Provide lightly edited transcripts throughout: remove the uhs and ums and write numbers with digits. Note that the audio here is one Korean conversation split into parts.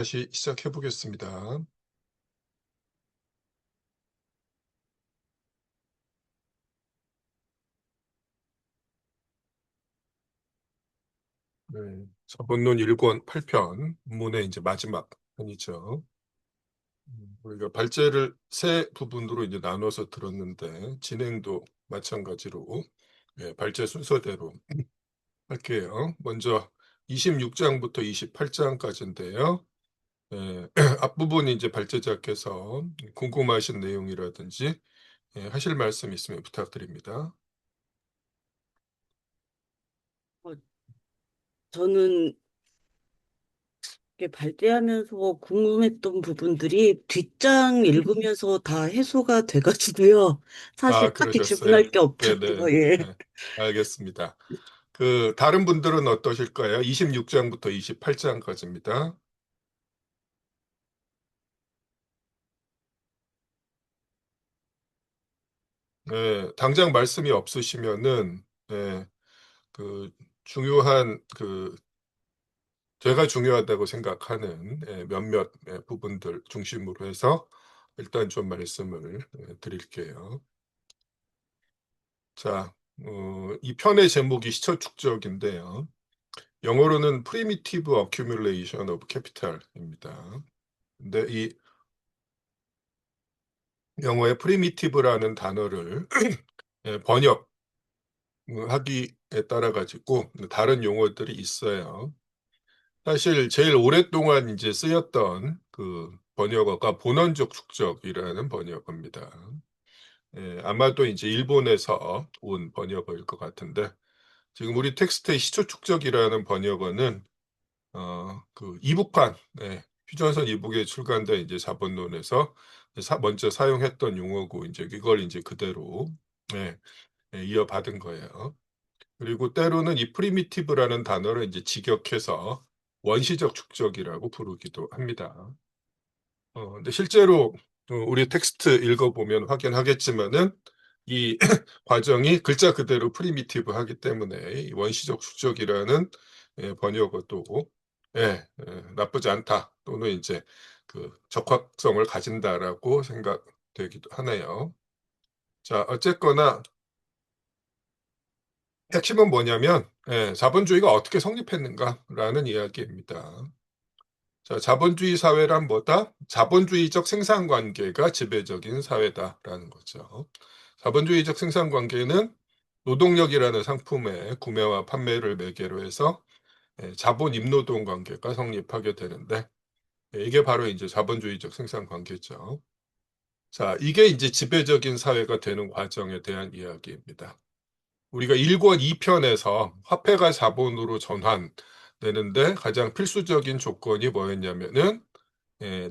다시 시작해 보겠습니다. 네. 자본론 1권 8편 문의 이제 마지막 편이죠. 우리가 발제를 세 부분으로 이제 나눠서 들었는데 진행도 마찬가지로 발제 순서대로 할게요. 먼저 26장부터 28장까지인데요. 앞부분이 이제 발제자께서 궁금하신 내용이라든지 하실 말씀 있으면 부탁드립니다. 어, 저는 이렇게 발대하면서 궁금했던 부분들이 뒷장 읽으면서 다 해소가 돼가지고요. 사실 아, 딱히 그러셨어요? 질문할 게 없더라고요. 네네. 예. 네, 알겠습니다. 다른 분들은 어떠실까요? 26장부터 28장까지입니다. 네, 당장 말씀이 없으시면은, 네, 그, 중요한, 제가 중요하다고 생각하는 몇몇 부분들 중심으로 해서 일단 좀 말씀을 드릴게요. 자, 이 편의 제목이 시초 축적인데요. 영어로는 Primitive Accumulation of Capital입니다. 근데 이 영어의 primitive라는 단어를 번역하기에 따라 가지고 다른 용어들이 있어요. 사실 제일 오랫동안 이제 쓰였던 그 번역어가 본원적 축적이라는 번역어입니다. 아마도 이제 일본에서 온 번역어일 것 같은데 지금 우리 텍스트의 시초 축적이라는 번역어는 그 이북판, 휴전선 이북에 출간된 이제 자본론에서 먼저 사용했던 용어고 이제 이걸 이제 그대로 예, 이어받은 거예요. 그리고 때로는 이 프리미티브라는 단어를 이제 직역해서 원시적 축적이라고 부르기도 합니다. 근데 실제로 우리 텍스트 읽어보면 확인하겠지만은 이 과정이 글자 그대로 프리미티브 하기 때문에 이 원시적 축적이라는 번역어도 나쁘지 않다 또는 이제 그 적합성을 가진다라고 생각되기도 하네요. 자, 어쨌거나 핵심은 뭐냐면 자본주의가 어떻게 성립했는가라는 이야기입니다. 자, 자본주의 사회란 뭐다? 자본주의적 생산관계가 지배적인 사회다라는 거죠. 자본주의적 생산관계는 노동력이라는 상품의 구매와 판매를 매개로 해서 자본 임노동 관계가 성립하게 되는데 이게 바로 이제 자본주의적 생산관계죠. 자, 이게 이제 지배적인 사회가 되는 과정에 대한 이야기입니다. 우리가 1권 2편에서 화폐가 자본으로 전환되는데 가장 필수적인 조건이 뭐였냐면은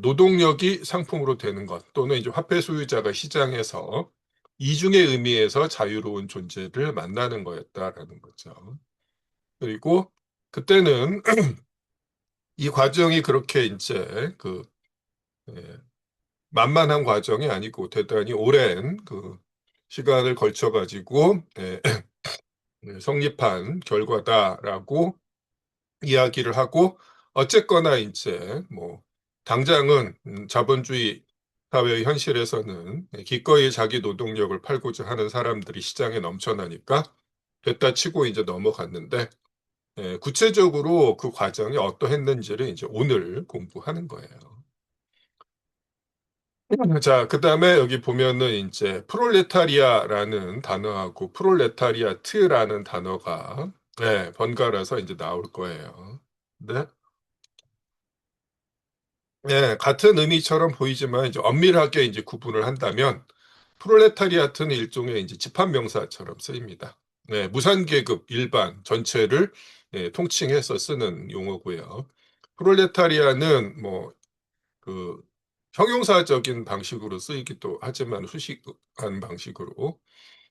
노동력이 상품으로 되는 것 또는 이제 화폐 소유자가 시장에서 이중의 의미에서 자유로운 존재를 만나는 거였다라는 거죠. 그리고 그때는 이 과정이 그렇게 이제 예, 만만한 과정이 아니고 대단히 오랜 그 시간을 걸쳐 가지고 성립한 결과다라고 이야기를 하고 어쨌거나 이제 뭐 당장은 자본주의 사회의 현실에서는 기꺼이 자기 노동력을 팔고자 하는 사람들이 시장에 넘쳐나니까 됐다 치고 이제 넘어갔는데 구체적으로 그 과정이 어떠했는지를 이제 오늘 공부하는 거예요. 자, 그다음에 여기 보면은 이제 프롤레타리아라는 단어하고 프롤레타리아트라는 단어가 번갈아서 이제 나올 거예요. 네. 같은 의미처럼 보이지만 이제 엄밀하게 이제 구분을 한다면 프롤레타리아트는 일종의 이제 집합명사처럼 쓰입니다. 무산계급 일반 전체를 통칭해서 쓰는 용어고요. 프롤레타리아는 뭐 그 형용사적인 방식으로 쓰이기도 하지만 후식한 방식으로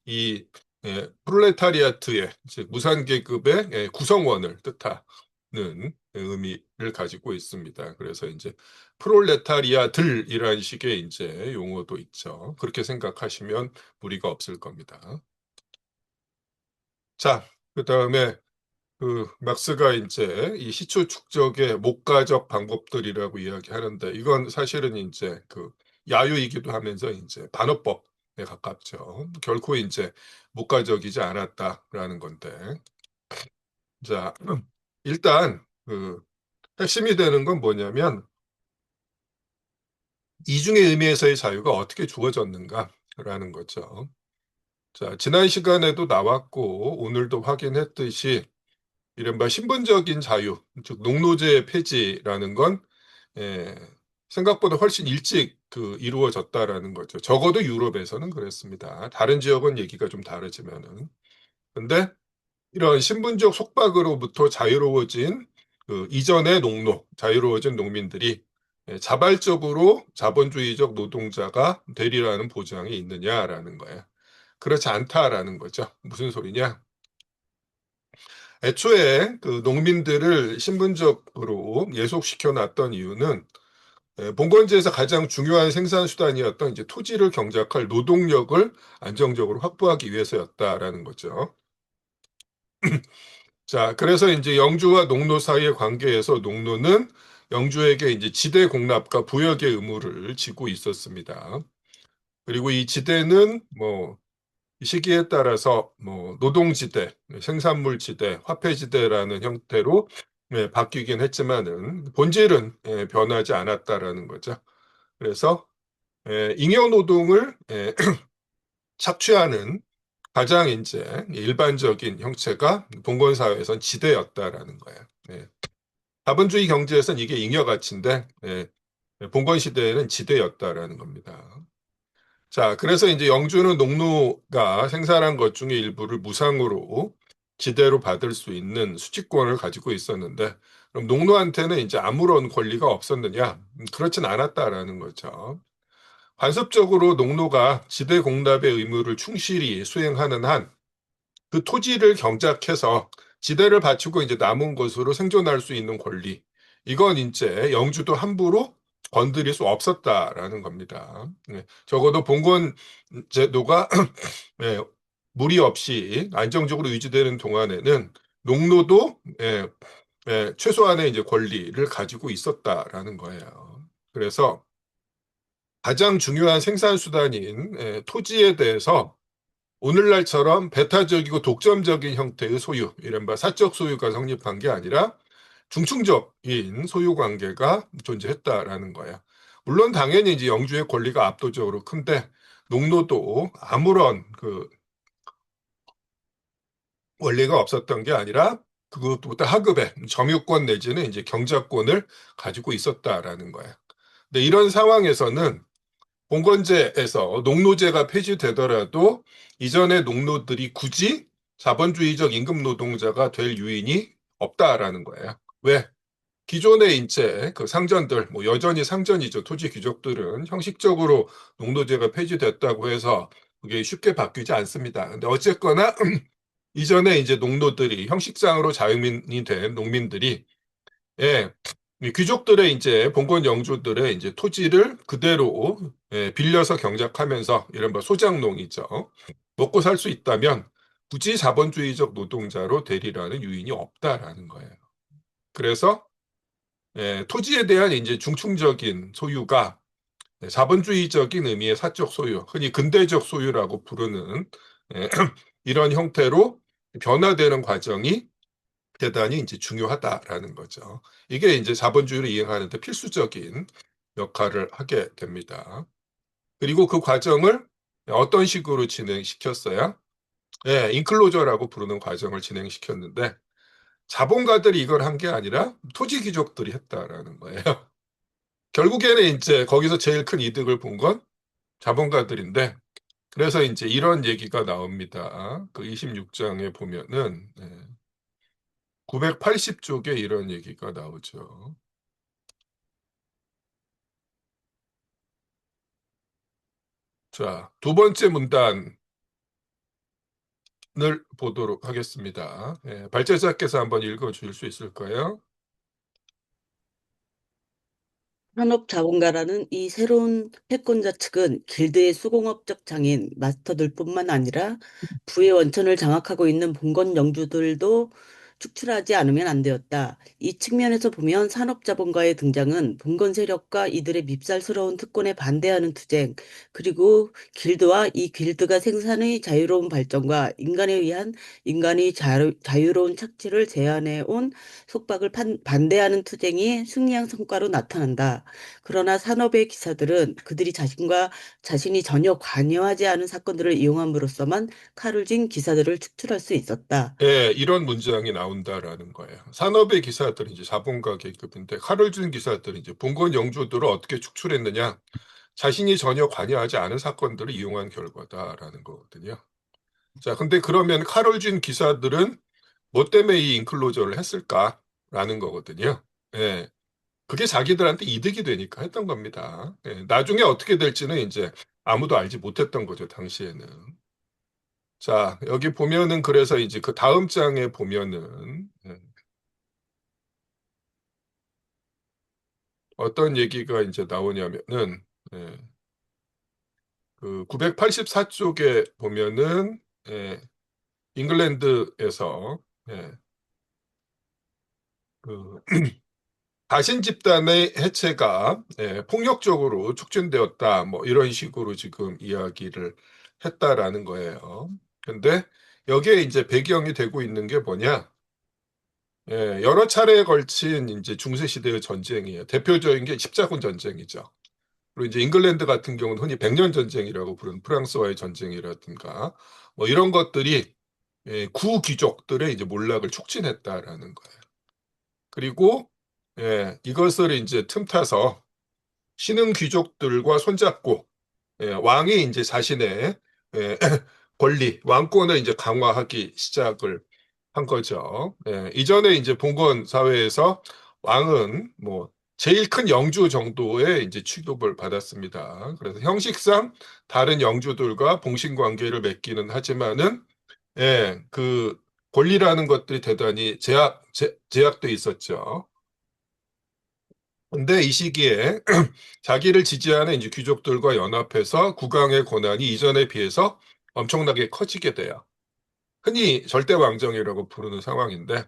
이 프롤레타리아트의 즉 무산계급의 구성원을 뜻하는 의미를 가지고 있습니다. 그래서 이제 프롤레타리아들이라는 식의 이제 용어도 있죠. 그렇게 생각하시면 무리가 없을 겁니다. 자, 그다음에 그 막스가 이제 이 시초 축적의 목가적 방법들이라고 이야기하는데 이건 사실은 이제 그 야유이기도 하면서 이제 반어법에 가깝죠. 결코 이제 목가적이지 않았다라는 건데. 자, 일단 그 핵심이 되는 건 뭐냐면 이중의 의미에서의 자유가 어떻게 주어졌는가라는 거죠. 자, 지난 시간에도 나왔고 오늘도 확인했듯이 이른바 신분적인 자유, 즉 농노제 폐지라는 건 예, 생각보다 훨씬 일찍 이루어졌다라는 거죠. 적어도 유럽에서는 그랬습니다. 다른 지역은 얘기가 좀 다르지만은. 근데 이런 신분적 속박으로부터 자유로워진 이전의 자유로워진 농민들이 자발적으로 자본주의적 노동자가 되리라는 보장이 있느냐라는 거예요. 그렇지 않다라는 거죠. 무슨 소리냐? 애초에 그 농민들을 신분적으로 예속시켜 놨던 이유는 봉건지에서 가장 중요한 생산 수단이었던 이제 토지를 경작할 노동력을 안정적으로 확보하기 위해서였다라는 거죠. 자, 그래서 이제 영주와 농노 사이의 관계에서 농노는 영주에게 이제 지대 공납과 부역의 의무를 지고 있었습니다. 그리고 이 지대는 뭐 시기에 따라서 뭐 노동지대, 생산물지대, 화폐지대라는 형태로 바뀌긴 했지만은 본질은 변하지 않았다라는 거죠. 그래서 잉여노동을 착취하는 가장 이제 일반적인 형체가 봉건사회에선 지대였다라는 거예요. 자본주의 경제에선 이게 잉여가치인데 봉건 시대에는 지대였다라는 겁니다. 자, 그래서 이제 영주는 농노가 생산한 것 중에 일부를 무상으로 지대로 받을 수 있는 수취권을 가지고 있었는데, 그럼 농노한테는 이제 아무런 권리가 없었느냐? 그렇진 않았다라는 거죠. 관습적으로 농노가 지대 공납의 의무를 충실히 수행하는 한, 그 토지를 경작해서 지대를 바치고 이제 남은 것으로 생존할 수 있는 권리. 이건 이제 영주도 함부로 건드릴 수 없었다라는 겁니다. 적어도 봉건 제도가 예, 무리 없이 안정적으로 유지되는 동안에는 농노도 최소한의 이제 권리를 가지고 있었다라는 거예요. 그래서 가장 중요한 생산 수단인 토지에 대해서 오늘날처럼 배타적이고 독점적인 형태의 소유, 이른바 사적 소유가 성립한 게 아니라 중충적인 소유 관계가 존재했다라는 거야. 물론 당연히 이제 영주의 권리가 압도적으로 큰데 농노도 아무런 원리가 없었던 게 아니라 그것보다 하급의 점유권 내지는 이제 경작권을 가지고 있었다라는 거야. 근데 이런 상황에서는 봉건제에서 농노제가 폐지되더라도 이전의 농노들이 굳이 자본주의적 임금 노동자가 될 유인이 없다라는 거예요. 왜? 기존의 이제 그 상전들, 뭐 여전히 상전이죠. 토지 귀족들은 형식적으로 농노제가 폐지됐다고 해서 그게 쉽게 바뀌지 않습니다. 근데 어쨌거나 이전에 이제 농노들이 형식상으로 자유민이 된 농민들이 예, 이 귀족들의 이제 봉건 영주들의 이제 토지를 그대로 빌려서 경작하면서 이른바 소작농이죠. 먹고 살 수 있다면 굳이 자본주의적 노동자로 되리라는 유인이 없다라는 거예요. 그래서 토지에 대한 이제 중충적인 소유가 자본주의적인 의미의 사적 소유, 흔히 근대적 소유라고 부르는 예, 이런 형태로 변화되는 과정이 대단히 이제 중요하다라는 거죠. 이게 이제 자본주의를 이행하는 데 필수적인 역할을 하게 됩니다. 그리고 그 과정을 어떤 식으로 진행시켰어요? 인클로저라고 부르는 과정을 진행시켰는데 자본가들이 이걸 한 게 아니라 토지 귀족들이 했다라는 거예요. 결국에는 이제 거기서 제일 큰 이득을 본 건 자본가들인데 그래서 이제 이런 얘기가 나옵니다. 그 26장에 보면은 980쪽에 이런 얘기가 나오죠. 자, 두 번째 문단을 보도록 하겠습니다. 발제자께서 한번 읽어줄 수 있을까요? 산업자본가라는 이 새로운 패권자 측은 길드의 수공업적 장인, 마스터들뿐만 아니라 부의 원천을 장악하고 있는 봉건 영주들도 축출하지 않으면 안 되었다. 이 측면에서 보면 산업자본가의 등장은 봉건 세력과 이들의 밉살스러운 특권에 반대하는 투쟁, 그리고 길드와 이 길드가 생산의 자유로운 발전과 인간에 의한 인간의 자유로운 착취를 제한해 온 속박을 반대하는 투쟁이 승리한 성과로 나타난다. 그러나 산업의 기사들은 그들이 자신이 전혀 관여하지 않은 사건들을 이용함으로써만 칼을 쥔 기사들을 축출할 수 있었다. 예, 이런 문장이 나온다라는 거예요. 산업의 기사들은 이제 자본가 계급인데 칼을 준 기사들은 이제 봉건 영주들을 어떻게 축출했느냐? 자신이 전혀 관여하지 않은 사건들을 이용한 결과다라는 거거든요. 자, 근데 그러면 칼을 준 기사들은 뭐 때문에 이 인클로저를 했을까라는 거거든요. 예, 그게 자기들한테 이득이 되니까 했던 겁니다. 예, 나중에 어떻게 될지는 이제 아무도 알지 못했던 거죠, 당시에는. 자, 여기 보면은 그래서 이제 그 다음 장에 보면은 어떤 얘기가 이제 나오냐면은 예, 그 984쪽에 보면은 예, 잉글랜드에서 예, 그 가신 집단의 해체가 폭력적으로 촉진되었다. 뭐 이런 식으로 지금 이야기를 했다라는 거예요. 근데 여기에 이제 배경이 되고 있는 게 뭐냐? 여러 차례에 걸친 이제 중세 시대의 전쟁이에요. 대표적인 게 십자군 전쟁이죠. 그리고 이제 잉글랜드 같은 경우는 흔히 백년 전쟁이라고 부르는 프랑스와의 전쟁이라든가 뭐 이런 것들이 구귀족들의 이제 몰락을 촉진했다라는 거예요. 그리고 이것을 이제 틈타서 신흥 귀족들과 손잡고 왕이 이제 자신의 예, 권리, 왕권을 이제 강화하기 시작을 한 거죠. 이전에 이제 봉건 사회에서 왕은 뭐 제일 큰 영주 정도의 이제 취급을 받았습니다. 그래서 형식상 다른 영주들과 봉신 관계를 맺기는 하지만은 그 권리라는 것들이 대단히 제약돼 있었죠. 근데 이 시기에 자기를 지지하는 이제 귀족들과 연합해서 국왕의 권한이 이전에 비해서 엄청나게 커지게 돼요. 흔히 절대왕정이라고 부르는 상황인데,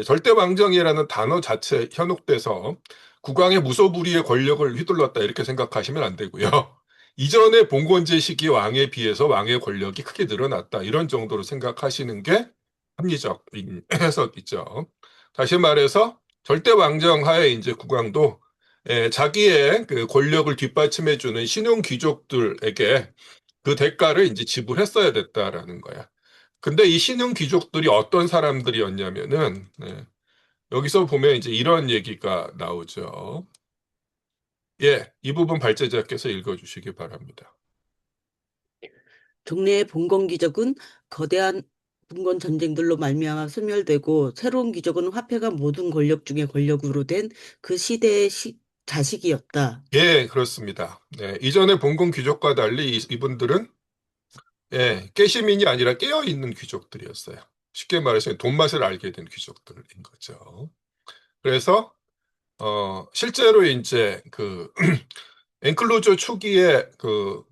절대왕정이라는 단어 자체 현혹돼서 국왕의 무소불위의 권력을 휘둘렀다 이렇게 생각하시면 안 되고요. 이전의 봉건제 시기 왕에 비해서 왕의 권력이 크게 늘어났다 이런 정도로 생각하시는 게 합리적인 해석이죠. 다시 말해서 절대왕정 하에 이제 국왕도 자기의 그 권력을 뒷받침해주는 신용 귀족들에게 그 대가를 이제 지불했어야 됐다라는 거야. 근데 이 신흥 귀족들이 어떤 사람들이었냐면은, 여기서 보면 이제 이런 얘기가 나오죠. 예, 이 부분 발제자께서 읽어주시기 바랍니다. 종래의 봉건 귀족은 거대한 봉건 전쟁들로 말미암아 소멸되고 새로운 귀족은 화폐가 모든 권력 중에 권력으로 된 그 시대의 자식이었다. 예, 그렇습니다. 이전에 봉건 귀족과 달리 이분들은 깨시민이 아니라 깨어있는 귀족들이었어요. 쉽게 말해서 돈 맛을 알게 된 귀족들인 거죠. 그래서 실제로 이제 그 엔클로저 초기에 그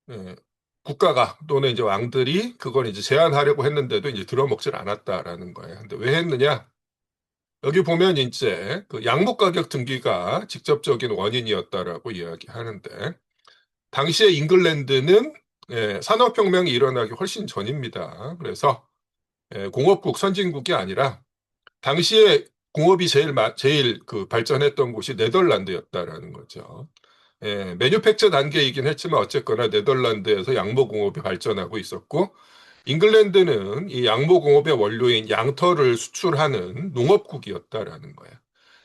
예, 국가가 또는 이제 왕들이 그걸 이제 제한하려고 했는데도 이제 들어먹질 않았다라는 거예요. 근데 왜 했느냐? 여기 보면 이제 그 양목 가격 등기가 직접적인 원인이었다라고 이야기하는데 당시에 잉글랜드는 산업혁명이 일어나기 훨씬 전입니다. 그래서 공업국 선진국이 아니라 당시에 공업이 제일 그 발전했던 곳이 네덜란드였다라는 거죠. 매뉴팩처 단계이긴 했지만 어쨌거나 네덜란드에서 양모 공업이 발전하고 있었고 잉글랜드는 이 양모 공업의 원료인 양털을 수출하는 농업국이었다라는 거예요.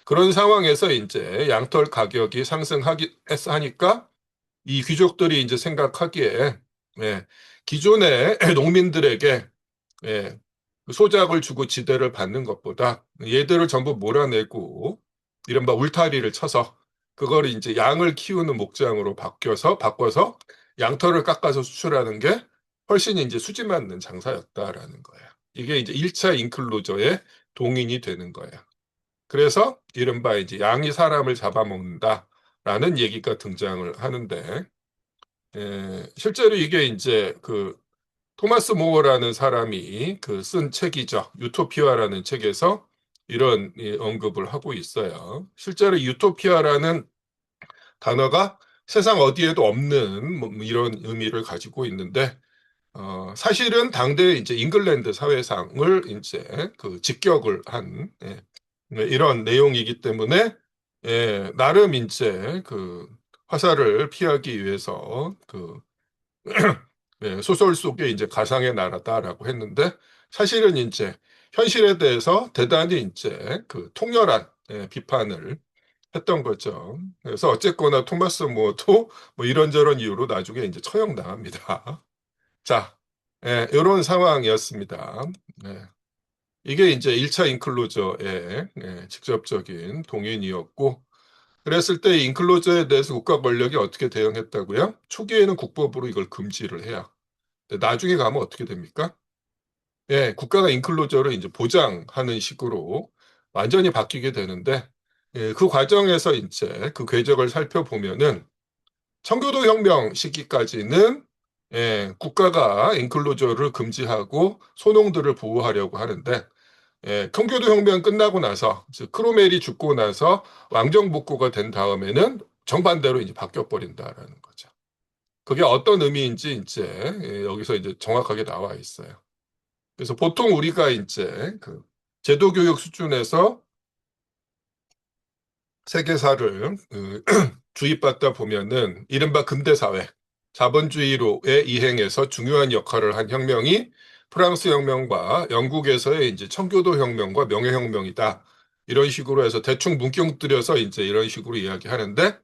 그런 상황에서 이제 양털 가격이 하니까 이 귀족들이 이제 생각하기에 예, 기존의 농민들에게 예, 소작을 주고 지대를 받는 것보다 얘들을 전부 몰아내고 이른바 울타리를 쳐서 그걸 이제 양을 키우는 목장으로 바꿔서 양털을 깎아서 수출하는 게 훨씬 이제 수지 맞는 장사였다라는 거예요. 이게 이제 1차 인클루저의 동인이 되는 거예요. 그래서 이른바 이제 양이 사람을 잡아먹는다라는 얘기가 등장을 하는데 실제로 이게 이제 그 토마스 모어라는 사람이 그 쓴 책이죠. 유토피아라는 책에서 이런 언급을 하고 있어요. 실제로 유토피아라는 단어가 세상 어디에도 없는 뭐 이런 의미를 가지고 있는데, 사실은 당대 이제 잉글랜드 사회상을 이제 그 직격을 한 이런 내용이기 때문에, 나름 이제 그 화살을 피하기 위해서 그 소설 속에 이제 가상의 나라다라고 했는데, 사실은 이제 현실에 대해서 대단히 이제 그 통렬한 비판을 했던 거죠. 그래서 어쨌거나 토마스 모어도 뭐 이런저런 이유로 나중에 이제 처형당합니다. 자, 이런 상황이었습니다. 예, 이게 이제 1차 인클로저의 직접적인 동인이었고, 그랬을 때 인클로저에 대해서 국가 권력이 어떻게 대응했다고요? 초기에는 국법으로 이걸 금지를 해요. 근데 나중에 가면 어떻게 됩니까? 국가가 인클로저를 이제 보장하는 식으로 완전히 바뀌게 되는데, 그 과정에서 이제 그 궤적을 살펴보면은 청교도 혁명 시기까지는 국가가 인클로저를 금지하고 소농들을 보호하려고 하는데, 청교도 혁명 끝나고 나서 즉 크로멜이 죽고 나서 왕정복구가 된 다음에는 정반대로 이제 바뀌어 버린다라는 거죠. 그게 어떤 의미인지 이제 여기서 이제 정확하게 나와 있어요. 그래서 보통 우리가 이제 그 제도 교육 수준에서 세계사를 주입받다 보면은 이른바 근대사회, 자본주의로의 이행에서 중요한 역할을 한 혁명이 프랑스 혁명과 영국에서의 이제 청교도 혁명과 명예혁명이다. 이런 식으로 해서 대충 문경들여서 이제 이런 식으로 이야기하는데,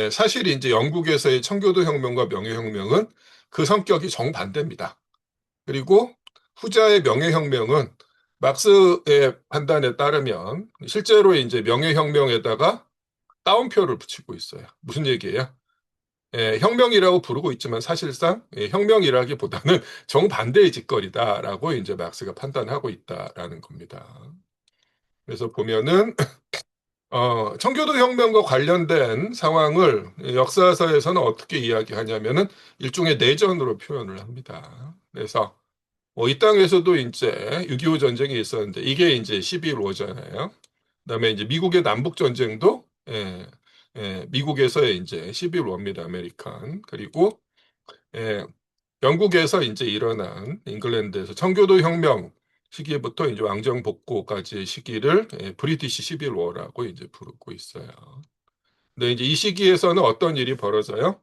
사실 이제 영국에서의 청교도 혁명과 명예혁명은 그 성격이 정반대입니다. 그리고 후자의 명예혁명은 막스의 판단에 따르면 실제로 이제 명예혁명에다가 따옴표를 붙이고 있어요. 무슨 얘기예요? 혁명이라고 부르고 있지만 사실상 혁명이라기보다는 정반대의 짓거리다라고 이제 막스가 판단하고 있다라는 겁니다. 그래서 보면은 청교도 혁명과 관련된 상황을 역사서에서는 어떻게 이야기하냐면은 일종의 내전으로 표현을 합니다. 그래서 이 땅에서도 이제 6.25 전쟁이 있었는데 이게 이제 11월잖아요. 그다음에 이제 미국의 남북 전쟁도 미국에서의 이제 11월입니다. 아메리칸. 그리고 예, 영국에서 이제 일어난 잉글랜드에서 청교도 혁명 시기부터 이제 왕정 복고까지의 시기를 브리티시 11월라고 이제 부르고 있어요. 근데 이제 이 시기에서는 어떤 일이 벌어져요?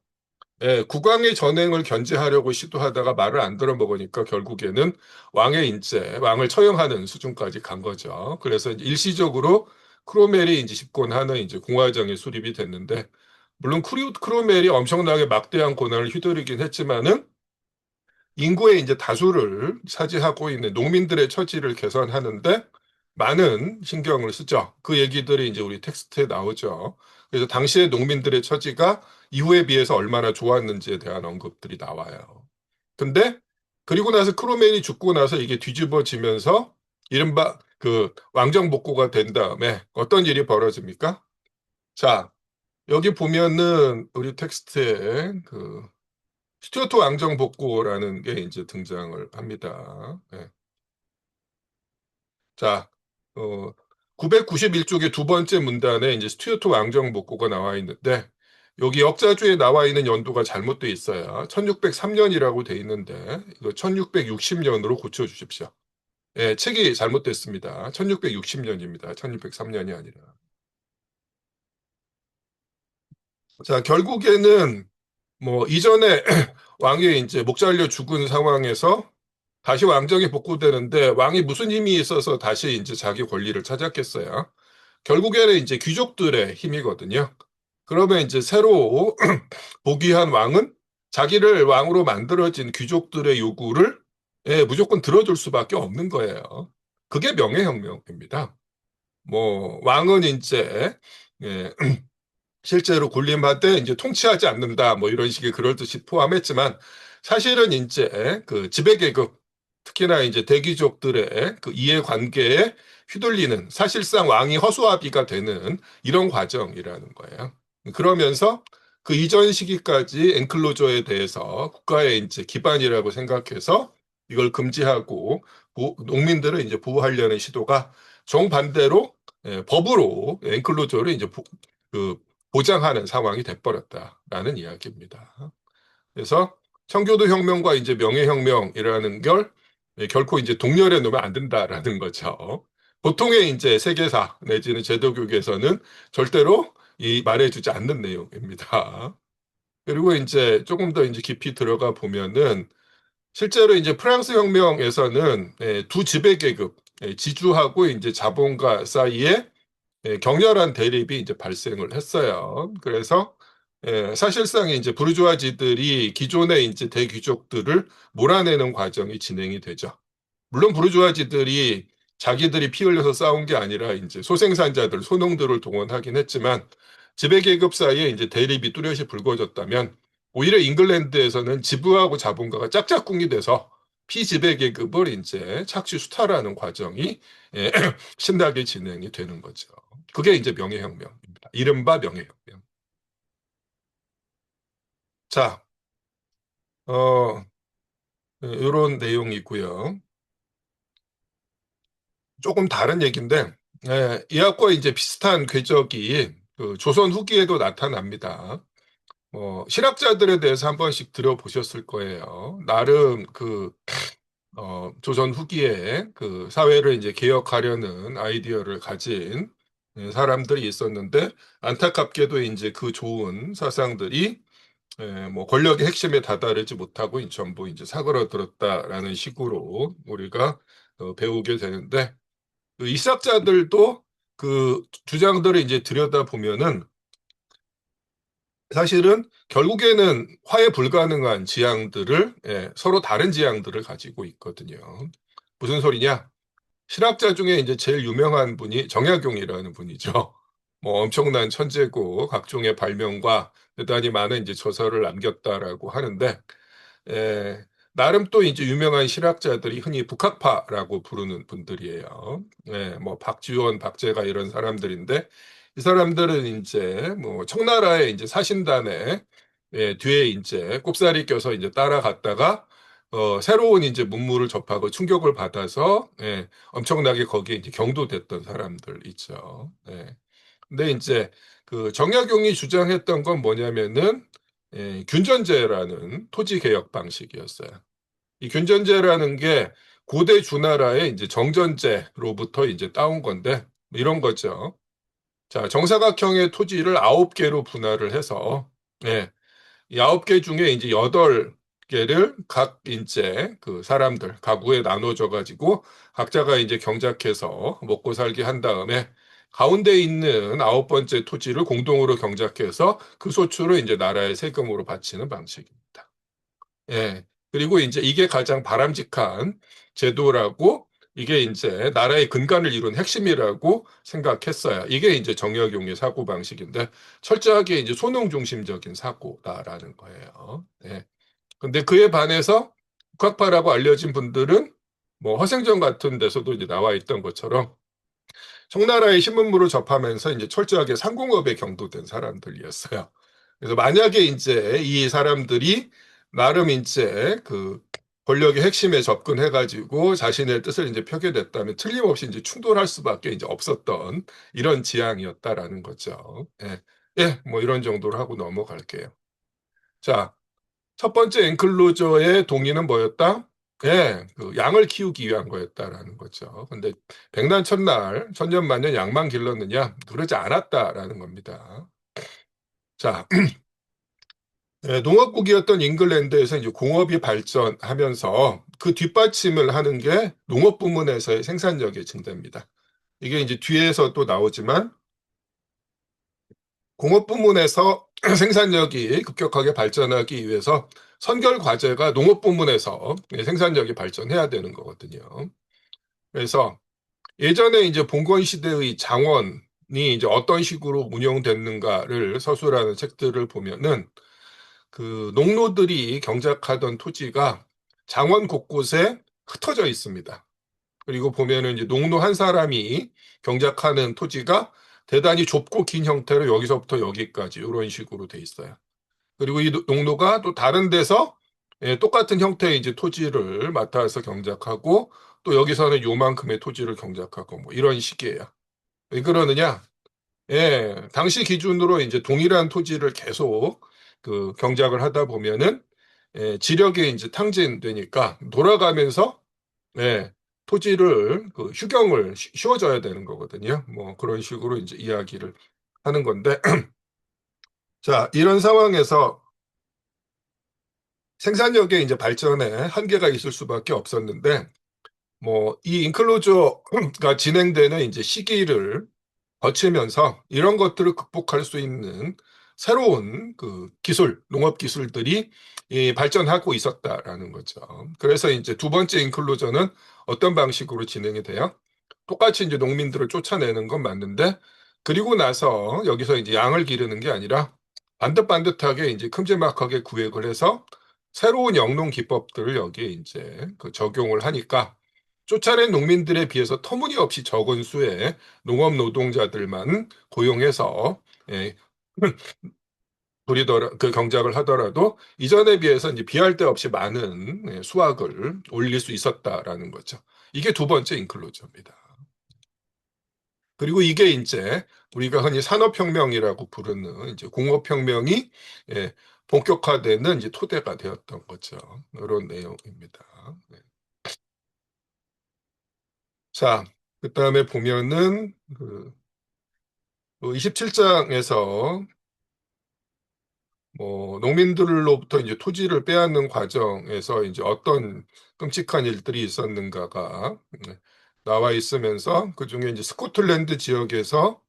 국왕의 전행을 견제하려고 시도하다가 말을 안 들어먹으니까 결국에는 왕을 처형하는 수준까지 간 거죠. 그래서 이제 일시적으로 크로멜이 이제 집권하는 이제 공화정이 수립이 됐는데, 물론 크로멜이 엄청나게 막대한 권한을 휘두르긴 했지만은 인구의 이제 다수를 차지하고 있는 농민들의 처지를 개선하는데 많은 신경을 쓰죠. 그 얘기들이 이제 우리 텍스트에 나오죠. 그래서 당시의 농민들의 처지가 이후에 비해서 얼마나 좋았는지에 대한 언급들이 나와요. 근데 그리고 나서 크로멜이 죽고 나서 이게 뒤집어지면서 이른바 그 왕정복고가 된 다음에 어떤 일이 벌어집니까? 자, 여기 보면은 우리 텍스트에 그 스튜어트 왕정복고라는 게 이제 등장을 합니다. 자, 어, 991쪽의 두 번째 문단에 이제 스튜어트 왕정복고가 나와 있는데, 여기 역사주에 나와 있는 연도가 잘못돼 있어요. 1603년이라고 돼 있는데, 이거 1660년으로 고쳐주십시오. 책이 잘못됐습니다. 1660년입니다. 1603년이 아니라. 자, 결국에는 뭐 이전에 왕이 이제 목 잘려 죽은 상황에서 다시 왕정이 복구되는데 왕이 무슨 힘이 있어서 다시 이제 자기 권리를 찾았겠어요. 결국에는 이제 귀족들의 힘이거든요. 그러면 이제 새로 복위한 왕은 자기를 왕으로 만들어진 귀족들의 요구를 무조건 들어줄 수밖에 없는 거예요. 그게 명예혁명입니다. 뭐 왕은 이제 예, 실제로 군림하되 이제 통치하지 않는다 뭐 이런 식의 그럴듯이 포함했지만 사실은 이제 그 지배계급 특히나 이제 대귀족들의 그 이해관계에 휘둘리는 사실상 왕이 허수아비가 되는 이런 과정이라는 거예요. 그러면서 그 이전 시기까지 엔클로저에 대해서 국가의 이제 기반이라고 생각해서 이걸 금지하고 농민들을 이제 보호하려는 시도가 정반대로 법으로 엔클로저를 이제 그 보장하는 상황이 돼버렸다라는 이야기입니다. 그래서 청교도 혁명과 이제 명예혁명이라는 걸 결코 이제 동렬해 놓으면 안 된다라는 거죠. 보통의 이제 세계사 내지는 제도교육에서는 절대로 이 말해주지 않는 내용입니다. 그리고 이제 조금 더 이제 깊이 들어가 보면은 실제로 이제 프랑스 혁명에서는 두 지배 계급, 지주하고 이제 자본가 사이에 격렬한 대립이 이제 발생을 했어요. 그래서 사실상 이제 부르주아지들이 기존의 이제 대귀족들을 몰아내는 과정이 진행이 되죠. 물론 부르주아지들이 자기들이 피 흘려서 싸운 게 아니라 이제 소생산자들, 소농들을 동원하긴 했지만 지배계급 사이에 이제 대립이 뚜렷이 불거졌다면 오히려 잉글랜드에서는 지부하고 자본가가 짝짝꿍이 돼서 피지배계급을 이제 착취 수탈하는 과정이 예, 신나게 진행이 되는 거죠. 그게 이제 명예혁명입니다. 이른바 명예혁명. 자, 이런 내용이고요. 조금 다른 얘기인데, 이학과 이제 비슷한 궤적이 그 조선 후기에도 나타납니다. 실학자들에 대해서 한 번씩 들어보셨을 거예요. 나름 조선 후기에 그 사회를 이제 개혁하려는 아이디어를 가진 사람들이 있었는데, 안타깝게도 이제 그 좋은 사상들이 뭐 권력의 핵심에 다다르지 못하고 전부 이제 사그러들었다라는 식으로 우리가 배우게 되는데, 그 이학자들도 그 주장들을 이제 들여다 보면은 사실은 결국에는 화해 불가능한 지향들을 서로 다른 지향들을 가지고 있거든요. 무슨 소리냐? 실학자 중에 이제 제일 유명한 분이 정약용이라는 분이죠. 뭐 엄청난 천재고 각종의 발명과 대단히 많은 이제 저서를 남겼다라고 하는데 에, 나름 또 이제 유명한 실학자들이 흔히 북학파라고 부르는 분들이에요. 뭐 박지원, 박재가 이런 사람들인데 이 사람들은 이제 뭐 청나라의 이제 사신단에 뒤에 이제 꼽사리 껴서 이제 따라갔다가 새로운 이제 문물을 접하고 충격을 받아서 엄청나게 거기에 이제 경도됐던 사람들 있죠. 근데 이제 그 정약용이 주장했던 건 뭐냐면은 균전제라는 토지 개혁 방식이었어요. 이 균전제라는 게 고대 주나라의 이제 정전제로부터 이제 따온 건데 뭐 이런 거죠. 자, 정사각형의 토지를 9개로 분할을 해서 예, 이 9개 중에 이제 8개를 각 이제 그 사람들 가구에 나눠줘 가지고 각자가 이제 경작해서 먹고 살게 한 다음에 가운데 있는 9번째 토지를 공동으로 경작해서 그 소출을 이제 나라의 세금으로 바치는 방식입니다. 예. 그리고 이제 이게 가장 바람직한 제도라고 이게 이제 나라의 근간을 이룬 핵심이라고 생각했어요. 이게 이제 정약용의 사고 방식인데 철저하게 이제 소농 중심적인 사고다라는 거예요. 예. 근데 그에 반해서 국학파라고 알려진 분들은 뭐 허생전 같은 데서도 이제 나와 있던 것처럼 청나라의 신문물을 접하면서 이제 철저하게 상공업에 경도된 사람들이었어요. 그래서 만약에 이제 이 사람들이 나름 이제 그 권력의 핵심에 접근해가지고 자신의 뜻을 이제 펴게 됐다면 틀림없이 이제 충돌할 수밖에 이제 없었던 이런 지향이었다라는 거죠. 예, 예, 뭐 이런 정도로 하고 넘어갈게요. 자, 첫 번째 엔클로저의 동의는 뭐였다? 예, 그 양을 키우기 위한 거였다라는 거죠. 근데 백난 첫날 천년만년 양만 길렀느냐? 그러지 않았다라는 겁니다. 자, 농업국이었던 잉글랜드에서 이제 공업이 발전하면서 그 뒷받침을 하는 게 농업 부문에서의 생산력의 증대입니다. 이게 이제 뒤에서 또 나오지만 공업 부문에서 생산력이 급격하게 발전하기 위해서 선결 과제가 농업 부문에서 생산력이 발전해야 되는 거거든요. 그래서 예전에 이제 봉건 시대의 장원이 이제 어떤 식으로 운영됐는가를 서술하는 책들을 보면은 그 농노들이 경작하던 토지가 장원 곳곳에 흩어져 있습니다. 그리고 보면은 이제 농노 한 사람이 경작하는 토지가 대단히 좁고 긴 형태로 여기서부터 여기까지 이런 식으로 돼 있어요. 그리고 이 농노가 또 다른 데서 똑같은 형태의 이제 토지를 맡아서 경작하고 또 여기서는 요만큼의 토지를 경작하고 뭐 이런 식이에요. 왜 그러느냐? 당시 기준으로 이제 동일한 토지를 계속 그 경작을 하다 보면은 지력이 이제 탕진되니까 돌아가면서 토지를 그 휴경을 쉬워져야 되는 거거든요. 뭐 그런 식으로 이제 이야기를 하는 건데 자, 이런 상황에서 생산력의 이제 발전에 한계가 있을 수밖에 없었는데 뭐 이 인클로저가 진행되는 이제 시기를 거치면서 이런 것들을 극복할 수 있는 새로운 그 기술, 농업 기술들이 발전하고 있었다라는 거죠. 그래서 이제 두 번째 인클루전은 어떤 방식으로 진행이 돼요? 똑같이 이제 농민들을 쫓아내는 건 맞는데, 그리고 나서 여기서 이제 양을 기르는 게 아니라 반듯반듯하게 이제 큼지막하게 구획을 해서 새로운 영농 기법들을 여기에 이제 그 적용을 하니까 쫓아낸 농민들에 비해서 터무니없이 적은 수의 농업 노동자들만 고용해서 예, 그 경작을 하더라도 이전에 비해서 이제 비할 데 없이 많은 수확을 올릴 수 있었다라는 거죠. 이게 두 번째 인클루저입니다. 그리고 이게 이제 우리가 흔히 산업혁명이라고 부르는 이제 공업혁명이 예, 본격화되는 이제 토대가 되었던 거죠. 이런 내용입니다. 네. 자, 그다음에 보면은 그 27장에서 뭐 농민들로부터 이제 토지를 빼앗는 과정에서 이제 어떤 끔찍한 일들이 있었는가가 나와 있으면서 그중에 이제 스코틀랜드 지역에서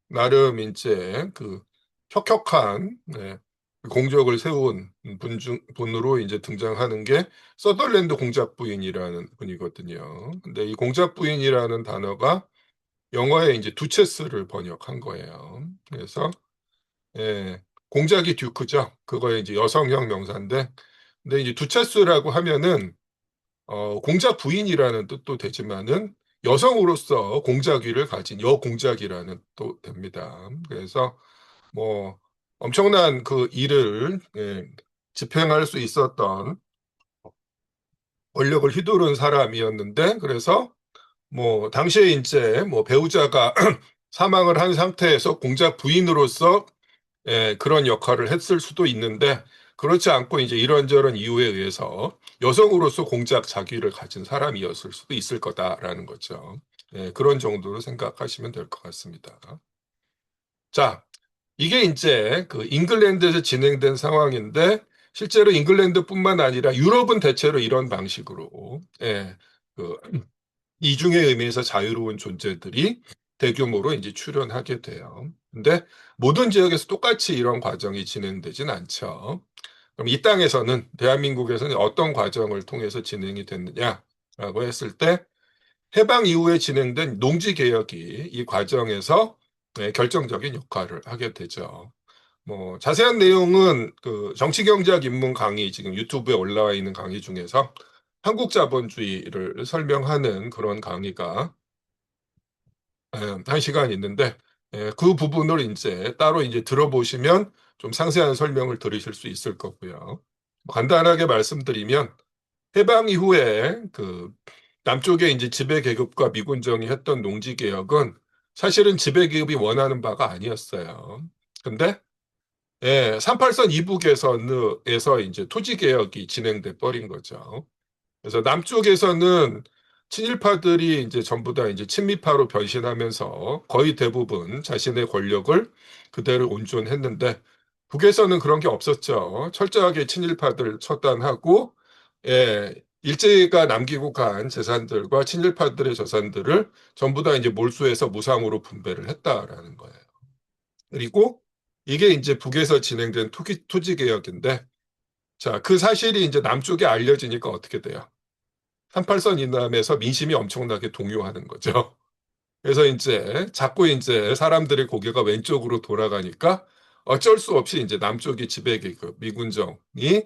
나름 이제 그 혁혁한 공적을 세운 분으로 이제 등장하는 게 서덜랜드 공작 부인이라는 분이거든요. 근데 이 공작 부인이라는 단어가 영어에 이제 두체스를 번역한 거예요. 그래서 공작이 듀크죠. 그거에 이제 여성형 명사인데, 근데 이제 두체스라고 하면은 공작 부인이라는 뜻도 되지만은 여성으로서 공작위를 가진 여공작이라는 뜻도 됩니다. 그래서 뭐 엄청난 그 일을 집행할 수 있었던 권력을 휘두른 사람이었는데, 그래서 뭐 당시에 이제 뭐 배우자가 사망을 한 상태에서 공작 부인으로서 그런 역할을 했을 수도 있는데 그렇지 않고 이제 이런저런 이유에 의해서 여성으로서 공작 자기를 가진 사람이었을 수도 있을 거다라는 거죠. 그런 정도로 생각하시면 될 것 같습니다. 자, 이게 이제 그 잉글랜드에서 진행된 상황인데 실제로 잉글랜드뿐만 아니라 유럽은 대체로 이런 방식으로 그 이중의 의미에서 자유로운 존재들이 대규모로 이제 출현하게 돼요. 근데 모든 지역에서 똑같이 이런 과정이 진행되진 않죠. 그럼 이 땅에서는, 대한민국에서는 어떤 과정을 통해서 진행이 됐느냐라고 했을 때 해방 이후에 진행된 농지개혁이 이 과정에서 결정적인 역할을 하게 되죠. 뭐 자세한 내용은 그 정치경제학 입문 강의 지금 유튜브에 올라와 있는 강의 중에서 한국 자본주의를 설명하는 그런 강의가 한 시간 있는데 그 부분을 이제 따로 이제 들어보시면 좀 상세한 설명을 들으실 수 있을 거고요. 간단하게 말씀드리면 해방 이후에 그 남쪽에 이제 지배 계급과 미군정이 했던 농지 개혁은 사실은 지배 계급이 원하는 바가 아니었어요. 근데 38선 이북에서 이제 토지 개혁이 진행돼 버린 거죠. 그래서 남쪽에서는 친일파들이 이제 전부 다 이제 친미파로 변신하면서 거의 대부분 자신의 권력을 그대로 온전했는데 북에서는 그런 게 없었죠. 철저하게 친일파들 처단하고 일제가 남기고 간 재산들과 친일파들의 재산들을 전부 다 이제 몰수해서 무상으로 분배를 했다라는 거예요. 그리고 이게 이제 북에서 진행된 토지 개혁인데 자, 그 사실이 이제 남쪽에 알려지니까 어떻게 돼요? 38선 이남에서 민심이 엄청나게 동요하는 거죠. 그래서 이제 자꾸 이제 사람들의 고개가 왼쪽으로 돌아가니까 어쩔 수 없이 이제 남쪽이 지배계급, 미군정이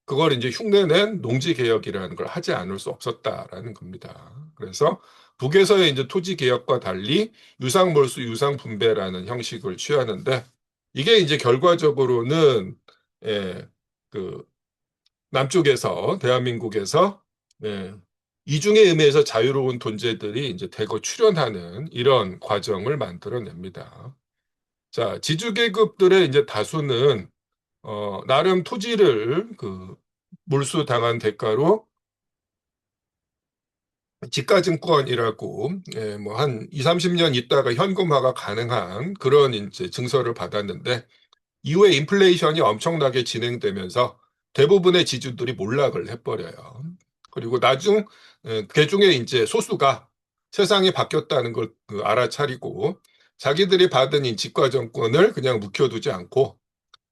그걸 이제 흉내낸 농지개혁이라는 걸 하지 않을 수 없었다라는 겁니다. 그래서 북에서의 이제 토지개혁과 달리 유상몰수, 유상분배라는 형식을 취하는데 이게 이제 결과적으로는 예, 그 남쪽에서 대한민국에서 예, 이중의 의미에서 자유로운 존재들이 이제 대거 출현하는 이런 과정을 만들어냅니다. 자, 지주계급들의 이제 다수는 나름 토지를 몰수당한 대가로 지가증권이라고 뭐 한 2, 30년 있다가 현금화가 가능한 그런 이제 증서를 받았는데 이후에 인플레이션이 엄청나게 진행되면서 대부분의 지주들이 몰락을 해버려요. 그리고 그 중에 이제 소수가 세상이 바뀌었다는 걸 알아차리고 자기들이 받은 이 직과정권을 그냥 묵혀두지 않고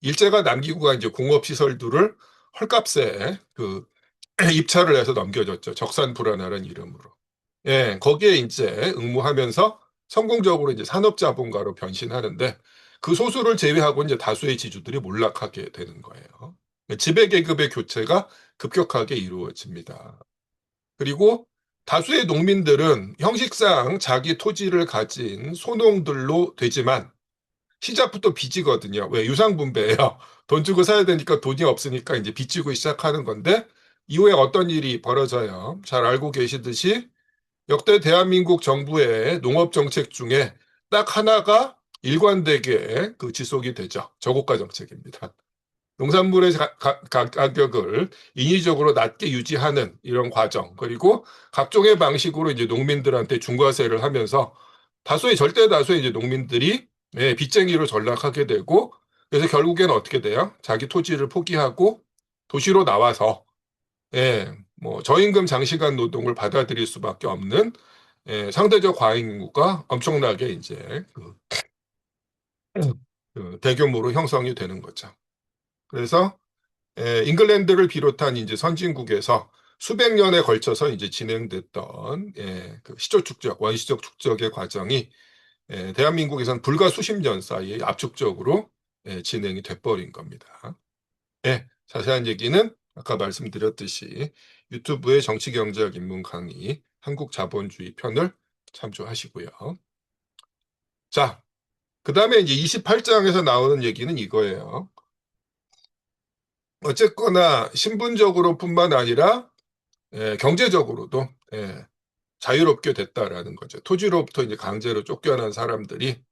일제가 남기고 간 이제 공업시설들을 헐값에 입찰을 해서 넘겨줬죠. 적산불안화라는 이름으로. 예, 거기에 이제 응모하면서 성공적으로 이제 산업자본가로 변신하는데 그 소수를 제외하고 이제 다수의 지주들이 몰락하게 되는 거예요. 지배계급의 교체가 급격하게 이루어집니다. 그리고 다수의 농민들은 형식상 자기 토지를 가진 소농들로 되지만 시작부터 빚이거든요. 왜? 유상분배예요. 돈 주고 사야 되니까 돈이 없으니까 이제 빚지고 시작하는 건데 이후에 어떤 일이 벌어져요. 잘 알고 계시듯이 역대 대한민국 정부의 농업 정책 중에 딱 하나가 일관되게 지속이 되죠. 저고가 정책입니다. 농산물의 가격을 인위적으로 낮게 유지하는 이런 과정, 그리고 각종의 방식으로 이제 농민들한테 중과세를 하면서 절대 다수의 이제 농민들이 빚쟁이로 전락하게 되고, 그래서 결국에는 어떻게 돼요? 자기 토지를 포기하고 도시로 나와서 뭐 저임금 장시간 노동을 받아들일 수밖에 없는 상대적 과잉 인구가 엄청나게 이제 대규모로 형성이 되는 거죠. 그래서 잉글랜드를 비롯한 이제 선진국에서 수백 년에 걸쳐서 이제 진행됐던 시조 축적, 원시적 축적의 과정이 대한민국에서는 불과 수십 년 사이에 압축적으로 진행이 돼버린 겁니다. 자세한 얘기는 아까 말씀드렸듯이 유튜브의 정치경제학 입문 강의 한국 자본주의 편을 참조하시고요. 자, 그 다음에 이제 28장에서 나오는 얘기는 이거예요. 어쨌거나 신분적으로뿐만 아니라 경제적으로도 자유롭게 됐다라는 거죠. 토지로부터 이제 강제로 쫓겨난 사람들이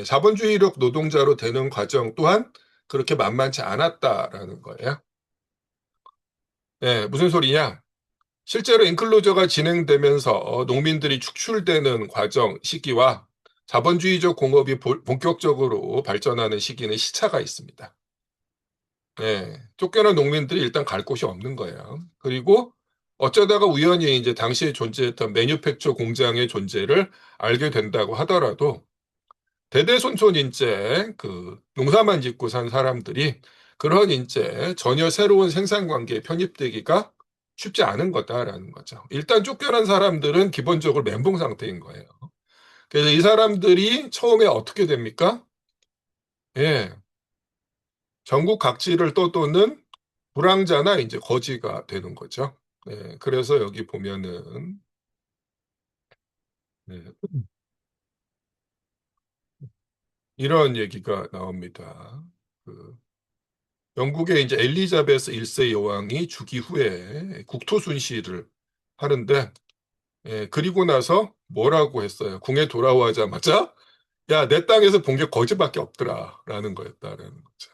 자본주의력 노동자로 되는 과정 또한 그렇게 만만치 않았다라는 거예요. 무슨 소리냐? 실제로 인클로저가 진행되면서 농민들이 축출되는 과정 시기와 자본주의적 공업이 본격적으로 발전하는 시기는 시차가 있습니다. 쫓겨난 농민들이 일단 갈 곳이 없는 거예요. 그리고 어쩌다가 우연히 이제 당시에 존재했던 매뉴팩처 공장의 존재를 알게 된다고 하더라도 대대손손 이제 농사만 짓고 산 사람들이 그런 이제 전혀 새로운 생산 관계에 편입되기가 쉽지 않은 거다라는 거죠. 일단 쫓겨난 사람들은 기본적으로 멘붕 상태인 거예요. 그래서 이 사람들이 처음에 어떻게 됩니까? 예, 전국 각지를 떠도는 불황자나 이제 거지가 되는 거죠. 그래서 여기 보면은 네, 이런 얘기가 나옵니다. 그 영국의 이제 엘리자베스 1세 여왕이 죽기 후에 국토 순시를 하는데 그리고 나서 뭐라고 했어요? 궁에 돌아오자마자 야, 내 땅에서 본 게 거지밖에 없더라라는 거였다라는 거죠.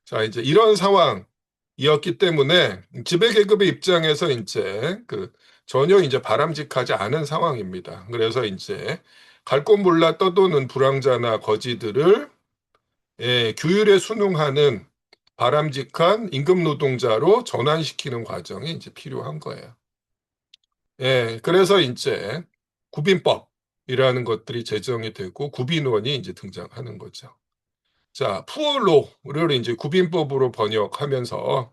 자, 이제 이런 상황이었기 때문에 지배계급의 입장에서 이제 전혀 이제 바람직하지 않은 상황입니다. 그래서 이제 갈 곳 몰라 떠도는 불황자나 거지들을 규율에 순응하는 바람직한 임금 노동자로 전환시키는 과정이 이제 필요한 거예요. 그래서 이제 구빈법이라는 것들이 제정이 되고 구빈원이 이제 등장하는 거죠. 자, 푸어로를 이제 구빈법으로 번역하면서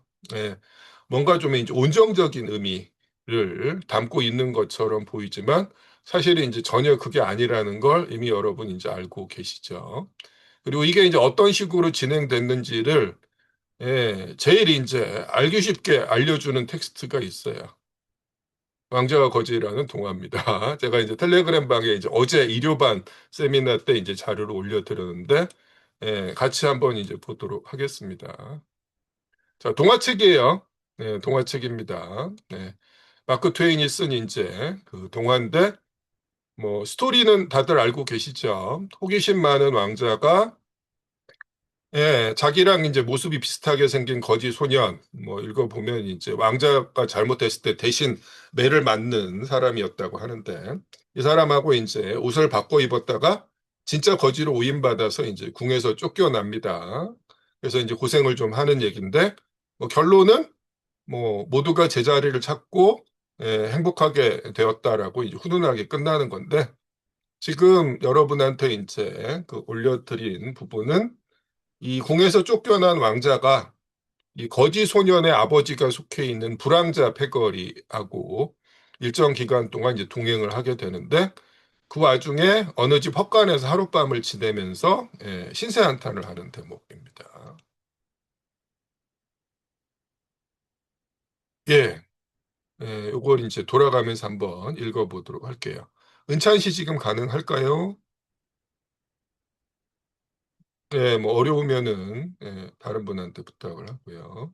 뭔가 좀 이제 온정적인 의미를 담고 있는 것처럼 보이지만 사실은 이제 전혀 그게 아니라는 걸 이미 여러분 이제 알고 계시죠. 그리고 이게 이제 어떤 식으로 진행됐는지를 제일 이제 알기 쉽게 알려주는 텍스트가 있어요. 왕자와 거지라는 동화입니다. 제가 이제 텔레그램 방에 이제 어제 일요반 세미나 때 이제 자료를 올려드렸는데 예, 같이 한번 이제 보도록 하겠습니다. 자, 동화책이에요. 네, 동화책입니다. 네. 마크 트웨인이 쓴 이제 그 동화인데, 뭐, 스토리는 다들 알고 계시죠? 호기심 많은 왕자가, 예, 자기랑 이제 모습이 비슷하게 생긴 거지 소년, 뭐, 읽어보면 이제 왕자가 잘못했을 때 대신 매를 맞는 사람이었다고 하는데, 이 사람하고 이제 옷을 바꿔 입었다가 진짜 거지로 오인받아서 이제 궁에서 쫓겨납니다. 그래서 이제 고생을 좀 하는 얘기인데, 뭐, 결론은 뭐 모두가 제자리를 찾고 행복하게 되었다라고 이제 훈훈하게 끝나는 건데 지금 여러분한테 이제 그 올려드린 부분은 이 궁에서 쫓겨난 왕자가 이 거지 소년의 아버지가 속해 있는 불황자 패거리하고 일정 기간 동안 이제 동행을 하게 되는데 그 와중에 어느 집 헛간에서 하룻밤을 지내면서 신세 한탄을 하는 대목입니다. 예, 요걸 이제 돌아가면서 한번 읽어보도록 할게요. 은찬 씨 지금 가능할까요? 네, 뭐 어려우면은 다른 분한테 부탁을 하고요.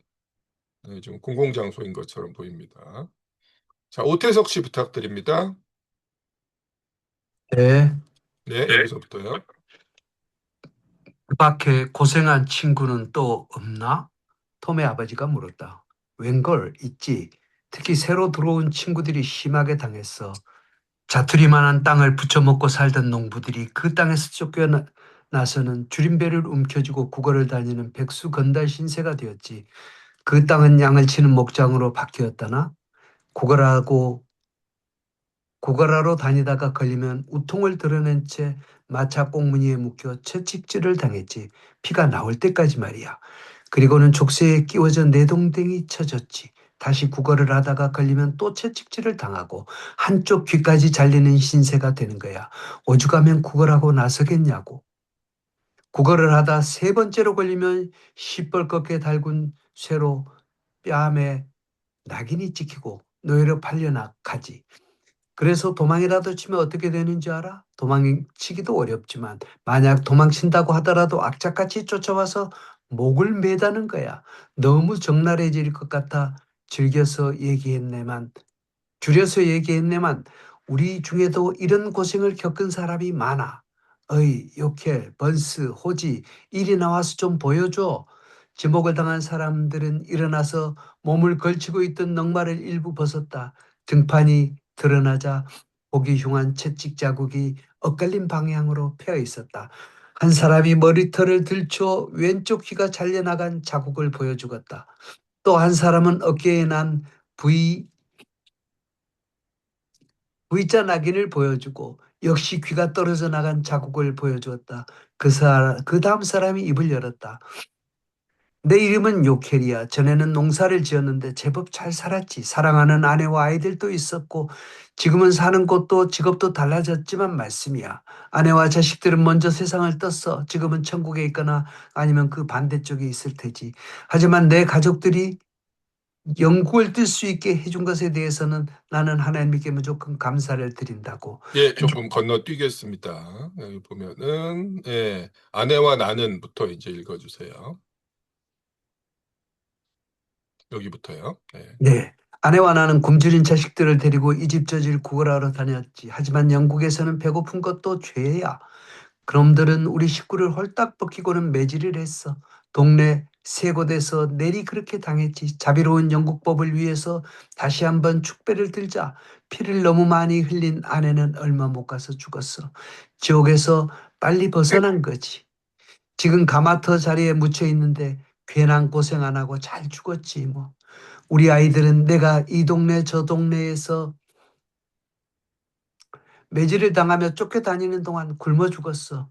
네, 좀 공공장소인 것처럼 보입니다. 자, 오태석 씨 부탁드립니다. 네, 네, 여기서부터요. 그 밖에 고생한 친구는 또 없나? 톰의 아버지가 물었다. 웬걸 있지. 특히 새로 들어온 친구들이 심하게 당했어. 자투리만한 땅을 부쳐먹고 살던 농부들이 그 땅에서 쫓겨나서는 줄임배를 움켜쥐고 국어를 다니는 백수 건달 신세가 되었지. 그 땅은 양을 치는 목장으로 바뀌었다나? 국어라고 고가라로 다니다가 걸리면 우통을 드러낸 채 마차 꽁무니에 묶여 채찍질을 당했지. 피가 나올 때까지 말이야. 그리고는 족쇄에 끼워져 내동댕이 쳐졌지. 다시 국어를 하다가 걸리면 또 채찍질을 당하고 한쪽 귀까지 잘리는 신세가 되는 거야. 오죽하면 국어라고 나서겠냐고. 국어를 하다 세 번째로 걸리면 시뻘겋게 달군 쇠로 뺨에 낙인이 찍히고 노예로 팔려나가지. 그래서 도망이라도 치면 어떻게 되는지 알아? 도망치기도 어렵지만 만약 도망친다고 하더라도 악착같이 쫓아와서 목을 매다는 거야. 너무 적나라해질 것 같아 즐겨서 얘기했네만 줄여서 얘기했네만 우리 중에도 이런 고생을 겪은 사람이 많아. 어이, 요켈, 번스, 호지, 이리 나와서 좀 보여줘. 지목을 당한 사람들은 일어나서 몸을 걸치고 있던 넉마를 일부 벗었다. 등판이 드러나자 보기 흉한 채찍 자국이 엇갈린 방향으로 패어 있었다. 한 사람이 머리털을 들쳐 왼쪽 귀가 잘려나간 자국을 보여주었다. 또 한 사람은 어깨에 난 V V자 낙인을 보여주고 역시 귀가 떨어져 나간 자국을 보여주었다. 그 다음 사람이 입을 열었다. 내 이름은 요켈이야. 전에는 농사를 지었는데 제법 잘 살았지. 사랑하는 아내와 아이들도 있었고 지금은 사는 곳도 직업도 달라졌지만 말씀이야. 아내와 자식들은 먼저 세상을 떴어. 지금은 천국에 있거나 아니면 그 반대쪽에 있을 테지. 하지만 내 가족들이 영국을 뜰 수 있게 해준 것에 대해서는 나는 하나님께 무조건 감사를 드린다고. 예, 조금 건너뛰겠습니다. 여기 보면은 아내와 나는부터 이제 읽어주세요. 여기부터요. 네. 네. 아내와 나는 굶주린 자식들을 데리고 이 집 저 집 구걸하러 다녔지. 하지만 영국에서는 배고픈 것도 죄야. 그놈들은 우리 식구를 홀딱 벗기고는 매질을 했어. 동네 세 곳에서 내리 그렇게 당했지. 자비로운 영국법을 위해서 다시 한번 축배를 들자. 피를 너무 많이 흘린 아내는 얼마 못 가서 죽었어. 지옥에서 빨리 벗어난 거지. 지금 가마터 자리에 묻혀 있는데 괜한 고생 안 하고 잘 죽었지 뭐. 우리 아이들은 내가 이 동네 저 동네에서 매질을 당하며 쫓겨다니는 동안 굶어 죽었어.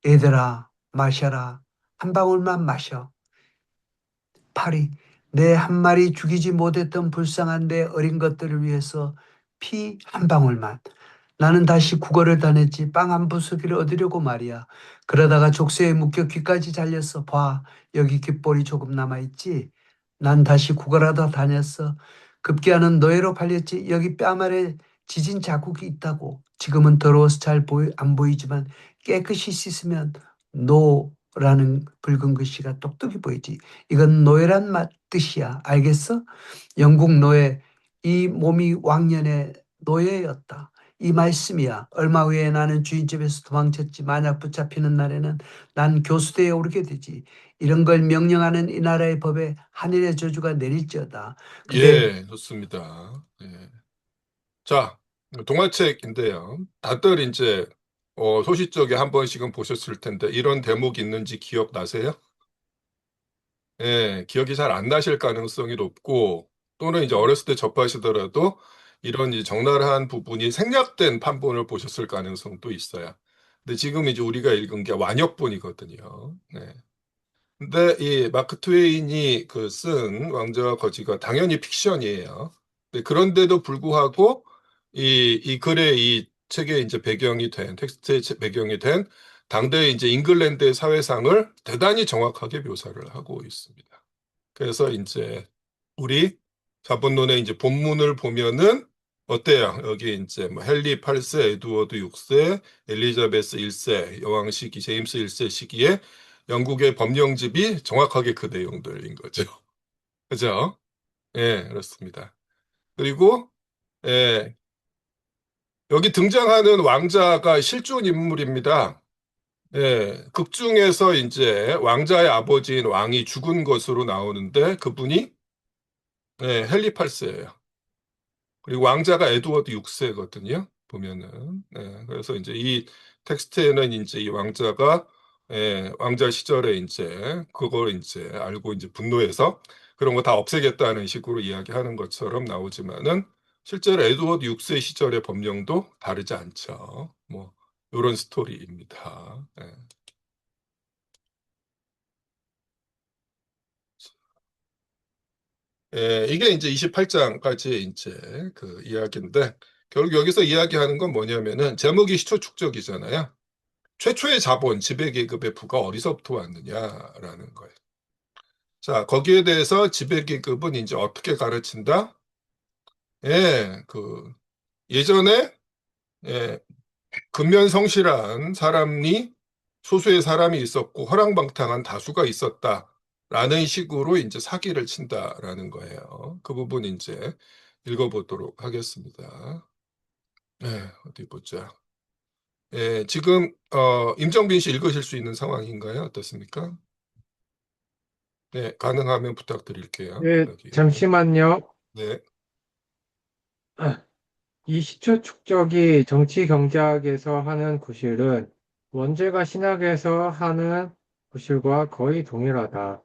얘들아, 마셔라. 한 방울만 마셔. 파리, 내 한 마리 죽이지 못했던 불쌍한 내 어린 것들을 위해서 피 한 방울만. 나는 다시 국어를 다녔지. 빵 한 부수기를 얻으려고 말이야. 그러다가 족쇄에 묶여 귀까지 잘렸어. 봐, 여기 귓볼이 조금 남아있지. 난 다시 국어라도 다녔어. 급기야는 노예로 팔렸지. 여기 뺨 아래 지진 자국이 있다고. 지금은 더러워서 잘 안 보이지만 깨끗이 씻으면 노라는 붉은 글씨가 똑똑히 보이지. 이건 노예란 뜻이야. 알겠어? 영국 노예, 이 몸이 왕년의 노예였다. 이 말씀이야. 얼마 후에 나는 주인 집에서 도망쳤지. 만약 붙잡히는 날에는 난 교수대에 오르게 되지. 이런 걸 명령하는 이 나라의 법에 하늘의 저주가 내릴지어다. 그대 예, 좋습니다. 예. 자, 동화책인데요. 다들 이제 소시적에 한 번씩은 보셨을 텐데 이런 대목 있는지 기억나세요? 예, 기억이 잘 안 나실 가능성이 높고 또는 이제 어렸을 때 접하시더라도 이런 이 적나라한 부분이 생략된 판본을 보셨을 가능성도 있어요. 근데 지금 이제 우리가 읽은 게 완역본이거든요. 네. 근데 이 마크 트웨인이 그 쓴 왕자와 거지가 당연히 픽션이에요. 네, 그런데도 불구하고 이 글의 이 책의 이제 배경이 된 텍스트의 배경이 된 당대 이제 잉글랜드의 사회상을 대단히 정확하게 묘사를 하고 있습니다. 그래서 이제 우리 자본론의 이제 본문을 보면은 어때요? 여기 이제 뭐 헨리 8세, 에드워드 6세, 엘리자베스 1세, 여왕 시기, 제임스 1세 시기에 영국의 법령집이 정확하게 그 내용들인 거죠. 그죠? 예, 그렇습니다. 그리고 예, 여기 등장하는 왕자가 실존 인물입니다. 예, 극 중에서 이제 왕자의 아버지인 왕이 죽은 것으로 나오는데 그분이 예, 헨리 8세예요. 그리고 왕자가 에드워드 6세거든요. 보면은. 예, 그래서 이제 이 텍스트에는 이제 이 왕자가 왕자 시절에 이제 그걸 이제 알고 이제 분노해서 그런 거 다 없애겠다는 식으로 이야기하는 것처럼 나오지만은 실제로 에드워드 6세 시절의 법령도 다르지 않죠. 뭐 이런 스토리입니다. 예. 이게 이제 28장까지의 이제 그 이야기인데 결국 여기서 이야기하는 건 뭐냐면은 제목이 시초 축적이잖아요. 최초의 자본, 지배계급의 부가 어디서부터 왔느냐라는 거예요. 자, 거기에 대해서 지배계급은 이제 어떻게 가르친다? 그 예전에 예, 근면성실한 사람이 소수의 사람이 있었고 허랑방탕한 다수가 있었다라는 식으로 이제 사기를 친다라는 거예요. 그 부분 이제 읽어보도록 하겠습니다. 어디 보자. 지금 임정빈 씨 읽으실 수 있는 상황인가요? 어떻습니까? 네, 가능하면 부탁드릴게요. 예, 여기. 잠시만요. 네, 이 시초 축적이 정치 경제학에서 하는 구실은 원죄가 신학에서 하는 구실과 거의 동일하다.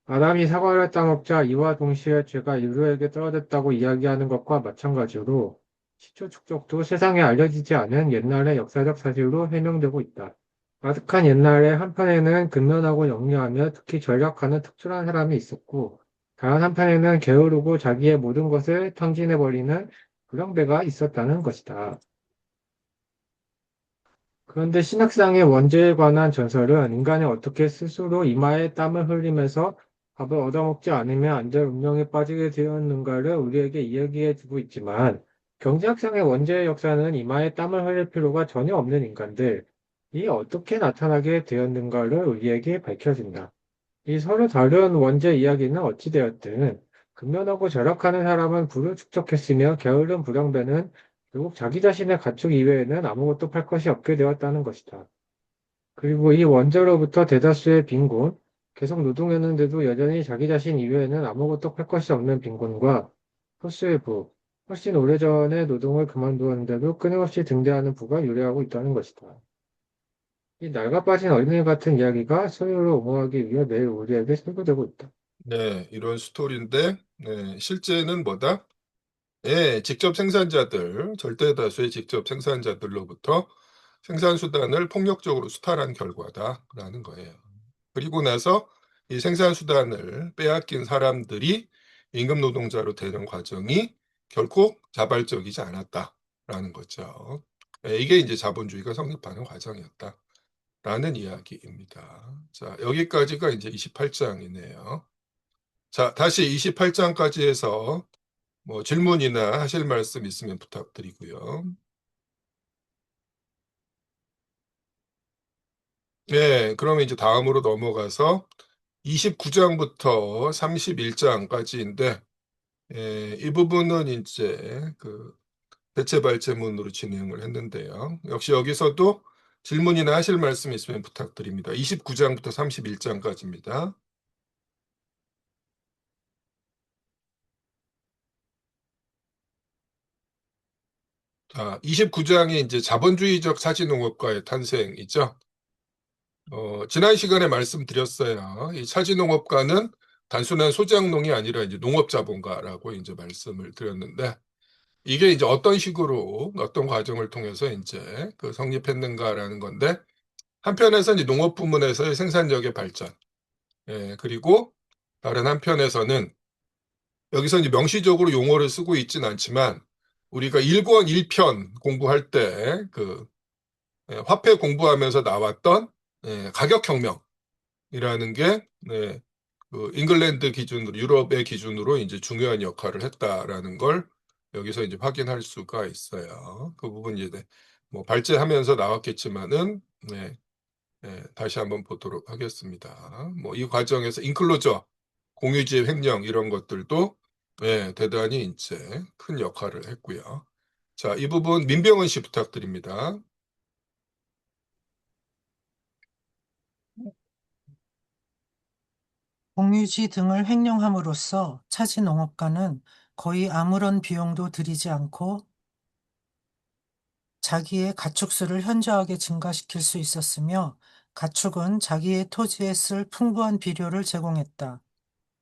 아담이 사과를 따먹자 이와 동시에 죄가 인류에게 떨어졌다고 이야기하는 것과 마찬가지로 시초 축적도 세상에 알려지지 않은 옛날의 역사적 사실로 해명되고 있다. 아득한 옛날에 한편에는 근면하고 영리하며 특히 전략하는 특출한 사람이 있었고, 다른 한편에는 게으르고 자기의 모든 것을 탕진해버리는 불량배가 있었다는 것이다. 그런데 신학상의 원죄에 관한 전설은 인간이 어떻게 스스로 이마에 땀을 흘리면서 밥을 얻어먹지 않으면 안 될 운명에 빠지게 되었는가를 우리에게 이야기해 주고 있지만, 경제학상의 원죄의 역사는 이마에 땀을 흘릴 필요가 전혀 없는 인간들이 어떻게 나타나게 되었는가를 우리에게 밝혀준다. 이 서로 다른 원죄 이야기는 어찌되었든 근면하고 절약하는 사람은 부를 축적했으며 게으른 불량배는 결국 자기 자신의 가축 이외에는 아무것도 팔 것이 없게 되었다는 것이다. 그리고 이 원죄로부터 대다수의 빈곤, 계속 노동했는데도 여전히 자기 자신 이외에는 아무것도 팔 것이 없는 빈곤과 소수의 부, 훨씬 오래전에 노동을 그만두었는데도 끊임없이 등대하는 부가 유래하고 있다는 것이다. 이 낡아 빠진 어린애 같은 이야기가 소유를 옹호하기 위해 매일 우리에게 설교되고 있다. 네, 이런 스토리인데 실제는 뭐다? 직접 생산자들, 절대 다수의 직접 생산자들로부터 생산 수단을 폭력적으로 수탈한 결과다라는 거예요. 그리고 나서 이 생산 수단을 빼앗긴 사람들이 임금 노동자로 되는 과정이 결코 자발적이지 않았다라는 거죠. 이게 이제 자본주의가 성립하는 과정이었다라는 이야기입니다. 자, 여기까지가 이제 28장이네요. 자, 다시 28장까지 해서 뭐 질문이나 하실 말씀 있으면 부탁드리고요. 네, 그러면 이제 다음으로 넘어가서 29장부터 31장까지인데, 이 부분은 이제 그 대체 발제문으로 진행을 했는데요. 역시 여기서도 질문이나 하실 말씀 있으면 부탁드립니다. 29장부터 31장까지입니다. 자, 29장이 이제 자본주의적 차지농업과의 탄생이죠. 지난 시간에 말씀드렸어요. 이 차지농업가는 단순한 소작농이 아니라 이제 농업자본가라고 이제 말씀을 드렸는데, 이게 이제 어떤 식으로, 어떤 과정을 통해서 이제 그 성립했는가라는 건데, 한편에서 이제 농업 부문에서의 생산력의 발전, 그리고 다른 한편에서는 여기서 이제 명시적으로 용어를 쓰고 있진 않지만, 우리가 1권 1편 공부할 때 그 화폐 공부하면서 나왔던 가격혁명, 이라는 게, 그 잉글랜드 기준으로, 유럽의 기준으로 이제 중요한 역할을 했다라는 걸 여기서 이제 확인할 수가 있어요. 그 부분 이제 뭐 발제하면서 나왔겠지만은, 다시 한번 보도록 하겠습니다. 뭐 이 과정에서 인클로저, 공유지의 횡령 이런 것들도 대단히 이제 큰 역할을 했고요. 자, 이 부분 민병헌 씨 부탁드립니다. 공유지 등을 횡령함으로써 차지 농업가는 거의 아무런 비용도 들이지 않고 자기의 가축수를 현저하게 증가시킬 수 있었으며, 가축은 자기의 토지에 쓸 풍부한 비료를 제공했다.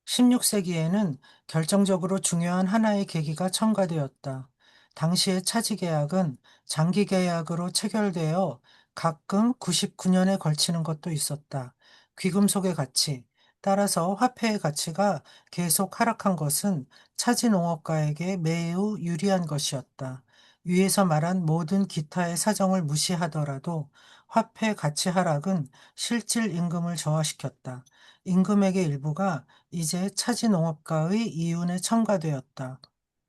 16세기에는 결정적으로 중요한 하나의 계기가 첨가되었다. 당시의 차지 계약은 장기 계약으로 체결되어 가끔 99년에 걸치는 것도 있었다. 귀금속의 가치, 따라서 화폐의 가치가 계속 하락한 것은 차지 농업가에게 매우 유리한 것이었다. 위에서 말한 모든 기타의 사정을 무시하더라도 화폐 가치 하락은 실질 임금을 저하시켰다. 임금액의 일부가 이제 차지 농업가의 이윤에 첨가되었다.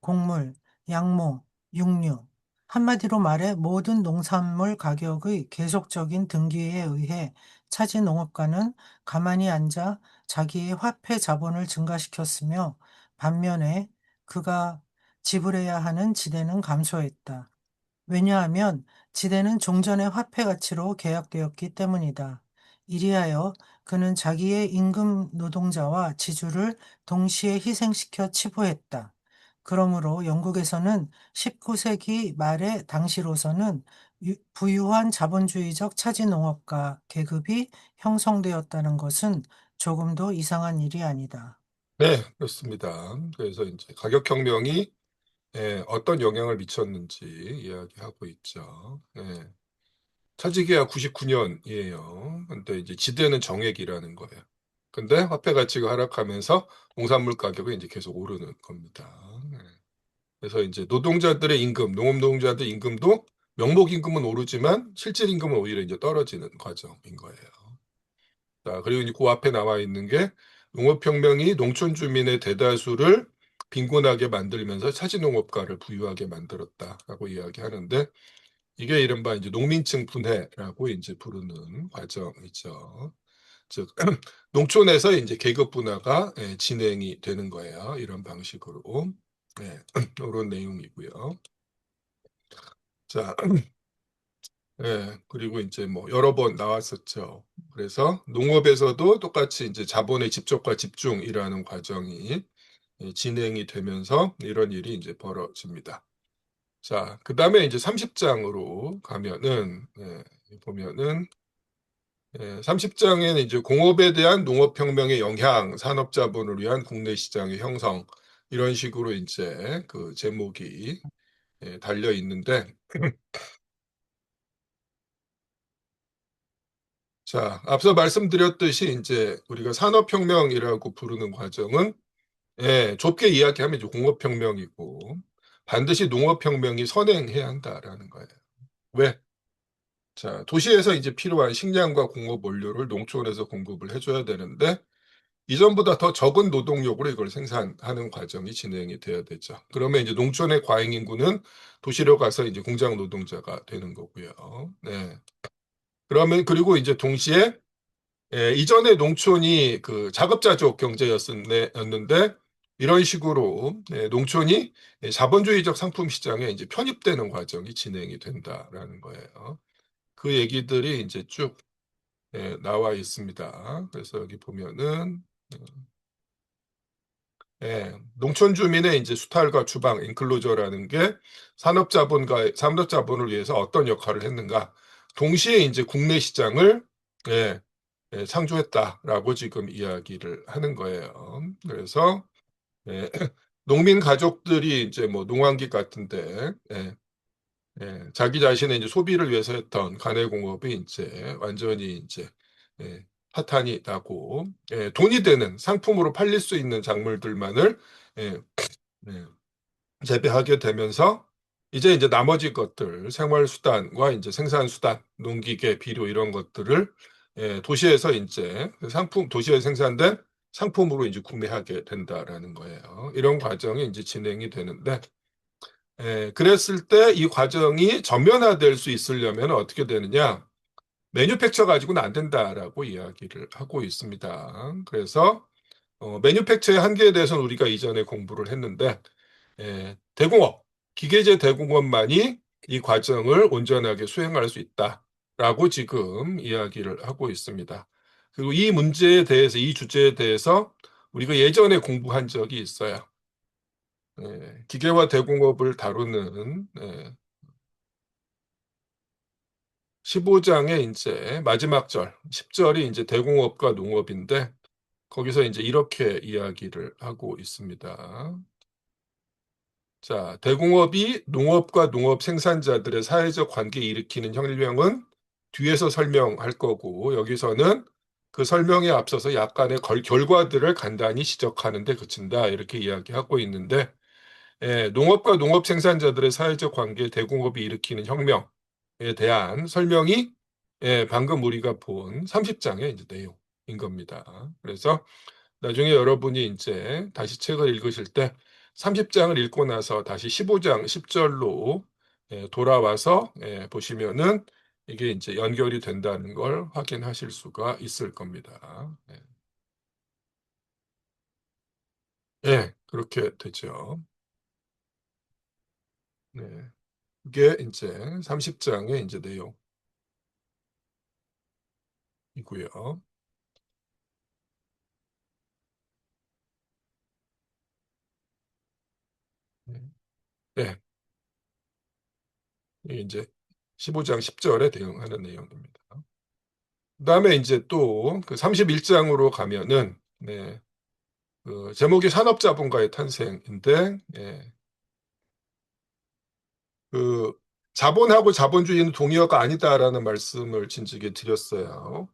곡물, 양모, 육류. 한마디로 말해 모든 농산물 가격의 계속적인 등기에 의해 차지 농업가는 가만히 앉아 자기의 화폐 자본을 증가시켰으며, 반면에 그가 지불해야 하는 지대는 감소했다. 왜냐하면 지대는 종전의 화폐 가치로 계약되었기 때문이다. 이리하여 그는 자기의 임금 노동자와 지주를 동시에 희생시켜 치부했다. 그러므로 영국에서는 19세기 말의 당시로서는 부유한 자본주의적 차지 농업가 계급이 형성되었다는 것은 조금도 이상한 일이 아니다. 네, 그렇습니다. 그래서 이제 가격혁명이 어떤 영향을 미쳤는지 이야기하고 있죠. 차지기가 99년이에요. 근데 이제 지대는 정액이라는 거예요. 근데 화폐 가치가 하락하면서 농산물 가격이 이제 계속 오르는 겁니다. 그래서 이제 노동자들의 임금, 농업 노동자들 임금도 명목 임금은 오르지만 실질 임금은 오히려 이제 떨어지는 과정인 거예요. 자, 그리고 이제 그 앞에 나와 있는 게 농업혁명이 농촌 주민의 대다수를 빈곤하게 만들면서 차지농업가를 부유하게 만들었다라고 이야기하는데, 이게 이른바 이제 농민층 분해라고 이제 부르는 과정이죠. 즉 농촌에서 이제 계급 분화가 진행이 되는 거예요. 이런 방식으로. 이런 내용이고요. 자, 그리고 이제 뭐 여러 번 나왔었죠. 그래서 농업에서도 똑같이 이제 자본의 집적과 집중이라는 과정이 진행이 되면서 이런 일이 이제 벌어집니다. 자, 그 다음에 이제 30장으로 가면은, 보면은, 30장에는 이제 공업에 대한 농업혁명의 영향, 산업자본을 위한 국내 시장의 형성, 이런 식으로 이제 그 제목이 달려 있는데, 자, 앞서 말씀드렸듯이 이제 우리가 산업혁명이라고 부르는 과정은, 좁게 이야기하면 이제 공업혁명이고, 반드시 농업혁명이 선행해야 한다라는 거예요. 왜? 자, 도시에서 이제 필요한 식량과 공업 원료를 농촌에서 공급을 해줘야 되는데, 이전보다 더 적은 노동력으로 이걸 생산하는 과정이 진행이 돼야 되죠. 그러면 이제 농촌의 과잉 인구는 도시로 가서 이제 공장 노동자가 되는 거고요. 네. 그리고 이제 동시에 이전에 농촌이 그 자급자족 경제였는데 이런 식으로 농촌이 자본주의적 상품 시장에 이제 편입되는 과정이 진행이 된다라는 거예요. 그 얘기들이 이제 쭉 나와 있습니다. 그래서 여기 보면은 농촌 주민의 이제 수탈과 주방, 인클로저라는 게 산업자본을 위해서 어떤 역할을 했는가. 동시에 이제 국내 시장을 예, 창조했다라고 지금 이야기를 하는 거예요. 그래서 예, 농민 가족들이 이제 뭐 농한기 같은데 자기 자신의 이제 소비를 위해서 했던 가내공업이 이제 완전히 이제 파탄이 나고 돈이 되는 상품으로 팔릴 수 있는 작물들만을 예, 예, 재배하게 되면서 이제 나머지 것들 생활수단과 이제 생산수단, 농기계, 비료 이런 것들을 도시에서 이제 도시에 생산된 상품으로 이제 구매하게 된다라는 거예요. 이런 과정이 이제 진행이 되는데 그랬을 때 이 과정이 전면화될 수 있으려면 어떻게 되느냐? 매뉴팩처 가지고는 안 된다라고 이야기를 하고 있습니다. 그래서 매뉴팩처의 한계에 대해서는 우리가 이전에 공부를 했는데 대공업, 기계제 대공업만이 이 과정을 온전하게 수행할 수 있다라고 지금 이야기를 하고 있습니다. 그리고 이 문제에 대해서, 이 주제에 대해서 우리가 예전에 공부한 적이 있어요. 기계화 대공업을 다루는 15장의 이제 마지막 절, 10절이 이제 대공업과 농업인데 거기서 이제 이렇게 이야기를 하고 있습니다. 자, 대공업이 농업과 농업 생산자들의 사회적 관계 일으키는 혁명은 뒤에서 설명할 거고 여기서는 그 설명에 앞서서 약간의 결과들을 간단히 지적하는 데 그친다 이렇게 이야기하고 있는데 농업과 농업 생산자들의 사회적 관계 대공업이 일으키는 혁명에 대한 설명이 방금 우리가 본 30장의 이제 내용인 겁니다. 그래서 나중에 여러분이 이제 다시 책을 읽으실 때 30장을 읽고 나서 다시 15장 10절로 돌아와서 보시면은 이게 이제 연결이 된다는 걸 확인하실 수가 있을 겁니다. 그렇게 되죠. 네. 이게 이제 30장의 이제 내용이고요. 네. 네. 이게 이제 15장 10절에 대응하는 내용입니다. 그다음에 이제 또 그 31장으로 가면은 그 제목이 산업자본가의 탄생인데 그 자본하고 자본주의는 동의어가 아니다라는 말씀을 진즉에 드렸어요.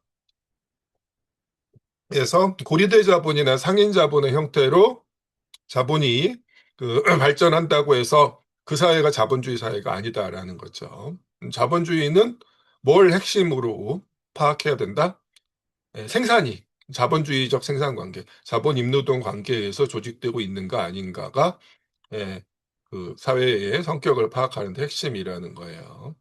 그래서 고리대 자본이나 상인 자본의 형태로 자본이 그 발전한다고 해서 그 사회가 자본주의 사회가 아니다라는 거죠. 자본주의는 뭘 핵심으로 파악해야 된다? 생산이 자본주의적 생산 관계, 자본 임노동 관계에서 조직되고 있는가 아닌가가 그 사회의 성격을 파악하는 데 핵심이라는 거예요.